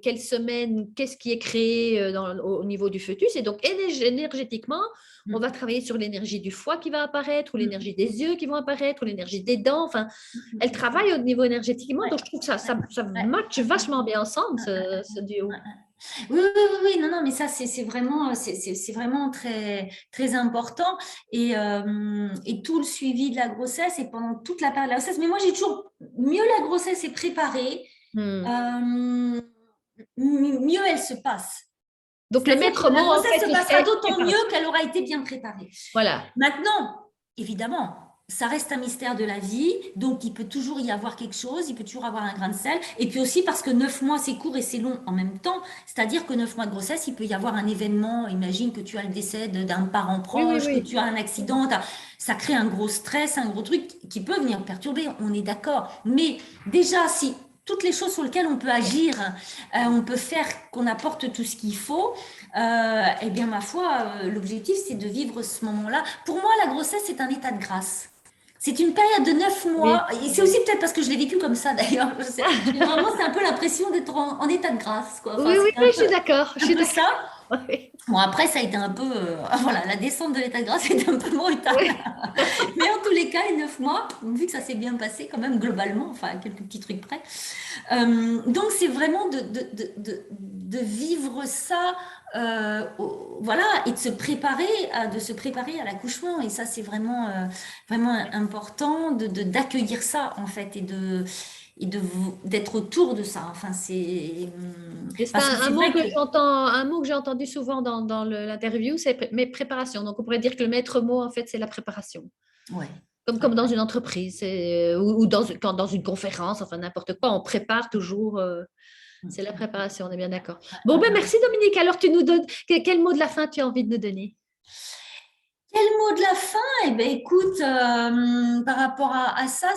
[SPEAKER 1] quelle semaine, qu'est-ce qui est créé au niveau du fœtus, et donc énergétiquement, on va travailler sur l'énergie du foie qui va apparaître, ou l'énergie des yeux qui vont apparaître, ou l'énergie des dents, enfin, elle travaille au niveau énergétiquement,
[SPEAKER 2] Ouais,
[SPEAKER 1] donc je trouve que ça
[SPEAKER 2] ouais,
[SPEAKER 1] matche vachement bien ensemble,
[SPEAKER 2] ouais,
[SPEAKER 1] ce
[SPEAKER 2] ouais.
[SPEAKER 1] duo.
[SPEAKER 2] Oui, oui, oui, oui, non, non, mais ça, c'est vraiment très, très important. Et tout le suivi de la grossesse et pendant toute la période de la grossesse. Mais moi, j'ai toujours mieux la grossesse est préparée,
[SPEAKER 1] Hmm.
[SPEAKER 2] mieux elle se passe.
[SPEAKER 1] Donc le
[SPEAKER 2] C'est-à-dire
[SPEAKER 1] maître
[SPEAKER 2] que la
[SPEAKER 1] mot, en
[SPEAKER 2] grossesse
[SPEAKER 1] fait,
[SPEAKER 2] se
[SPEAKER 1] ce
[SPEAKER 2] passera
[SPEAKER 1] serait
[SPEAKER 2] d'autant
[SPEAKER 1] préparation.
[SPEAKER 2] mieux qu'elle aura été bien préparée.
[SPEAKER 1] Voilà.
[SPEAKER 2] Maintenant, évidemment, ça reste un mystère de la vie, donc il peut toujours y avoir quelque chose, il peut toujours avoir un grain de sel. Et puis aussi parce que 9 mois, c'est court et c'est long en même temps. C'est-à-dire que 9 mois de grossesse, il peut y avoir un événement. Imagine que tu as le décès d'un parent
[SPEAKER 1] Oui, oui,
[SPEAKER 2] proche, que
[SPEAKER 1] oui.
[SPEAKER 2] tu as un accident. Ça crée un gros stress, un gros truc qui peut venir perturber, on est d'accord. Mais déjà, si toutes les choses sur lesquelles on peut agir, on peut faire qu'on apporte tout ce qu'il faut, eh bien, ma foi, l'objectif, c'est de vivre ce moment-là. Pour moi, la grossesse, c'est un état de grâce. C'est une période de 9 mois,
[SPEAKER 1] Oui,
[SPEAKER 2] et c'est
[SPEAKER 1] oui.
[SPEAKER 2] aussi peut-être parce que je l'ai vécu comme ça d'ailleurs. Vraiment, c'est un peu l'impression d'être en état de grâce, quoi. Enfin,
[SPEAKER 1] Oui, oui,
[SPEAKER 2] c'était
[SPEAKER 1] oui, je suis d'accord. Je
[SPEAKER 2] un
[SPEAKER 1] suis
[SPEAKER 2] peu
[SPEAKER 1] d'accord.
[SPEAKER 2] ça.
[SPEAKER 1] Oui.
[SPEAKER 2] Bon, après, ça a été un peu, voilà, la descente de l'état de grâce était un peu brutale.
[SPEAKER 1] Oui.
[SPEAKER 2] Mais en tous les cas, les 9 mois, vu que ça s'est bien passé quand même globalement, enfin, quelques petits trucs près. Donc, c'est vraiment de vivre ça, voilà, et de se préparer à l'accouchement. Et ça, c'est vraiment important d'accueillir ça, en fait, d'être autour de ça. Enfin,
[SPEAKER 1] Et c'est
[SPEAKER 2] parce que
[SPEAKER 1] un
[SPEAKER 2] c'est
[SPEAKER 1] mot
[SPEAKER 2] vrai
[SPEAKER 1] que
[SPEAKER 2] que
[SPEAKER 1] un mot que j'ai entendu souvent dans l'interview, c'est mes préparations. Donc, on pourrait dire que le maître mot, en fait, c'est la préparation.
[SPEAKER 2] ouais,
[SPEAKER 1] Comme
[SPEAKER 2] ouais,
[SPEAKER 1] dans une entreprise ou dans une conférence, enfin, n'importe quoi, on prépare toujours. C'est la préparation, on est bien d'accord. Bon, ben
[SPEAKER 2] ouais.
[SPEAKER 1] merci Dominique. Alors, tu nous donnes quel mot de la fin tu as envie de nous donner?
[SPEAKER 2] Quel mot de la fin? Eh ben, écoute, par rapport à ça,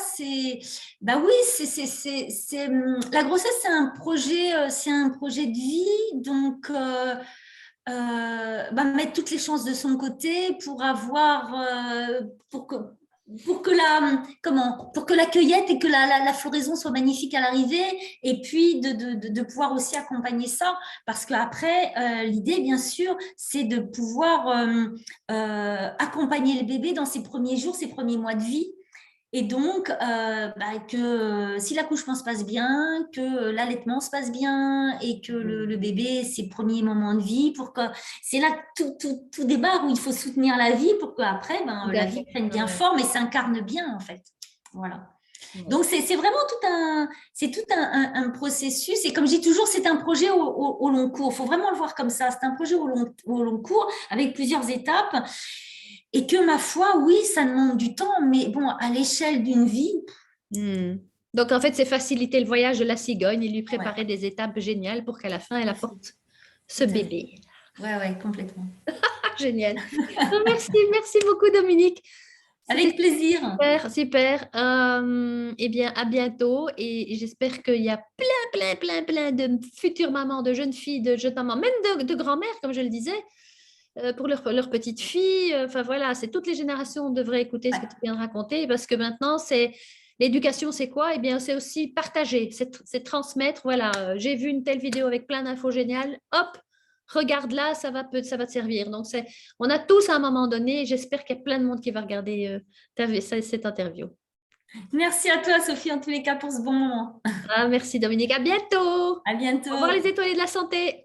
[SPEAKER 2] bah oui, la grossesse, c'est un projet de vie, donc bah, mettre toutes les chances de son côté pour avoir, pour que, pour que la cueillette et que la floraison soit magnifique à l'arrivée, et puis de pouvoir aussi accompagner ça, parce qu'après, l'idée, bien sûr, c'est de pouvoir accompagner le bébé dans ses premiers jours, ses premiers mois de vie. Et donc, que si l'accouchement se passe bien, que l'allaitement se passe bien et que le bébé, ses premiers moments de vie, pour que c'est là que tout débarre, où il faut soutenir la vie pour qu'après, la vie prenne bien forme et s'incarne bien, en fait. Voilà. Donc, c'est vraiment tout un processus. Et comme je dis toujours, c'est un projet au long cours. Il faut vraiment le voir comme ça. C'est un projet au long cours avec plusieurs étapes. Et que, ma foi, oui, ça demande du temps, mais bon, à l'échelle d'une vie.
[SPEAKER 1] Donc, en fait, c'est faciliter le voyage de la cigogne et lui préparer des étapes géniales pour qu'à la fin, elle apporte ce bébé.
[SPEAKER 2] Ouais, complètement.
[SPEAKER 1] Génial. Merci beaucoup, Dominique.
[SPEAKER 2] Avec plaisir.
[SPEAKER 1] Super. Eh bien, à bientôt. Et j'espère qu'il y a plein de futures mamans, de jeunes filles, de jeunes mamans, même de grand-mères, comme je le disais, pour leurs petites filles. Enfin, voilà, c'est toutes les générations devraient écouter ce que tu viens de raconter, parce que maintenant, l'éducation, c'est quoi? Eh bien, c'est aussi partager, c'est transmettre. Voilà, j'ai vu une telle vidéo avec plein d'infos géniales. Hop, regarde là, ça va te servir. Donc, on a tous à un moment donné, j'espère qu'il y a plein de monde qui va regarder cette interview.
[SPEAKER 2] Merci à toi, Sophie, en tous les cas, pour ce bon moment.
[SPEAKER 1] Merci, Dominique. À bientôt.
[SPEAKER 2] À bientôt.
[SPEAKER 1] Au revoir, les étoilés de la santé.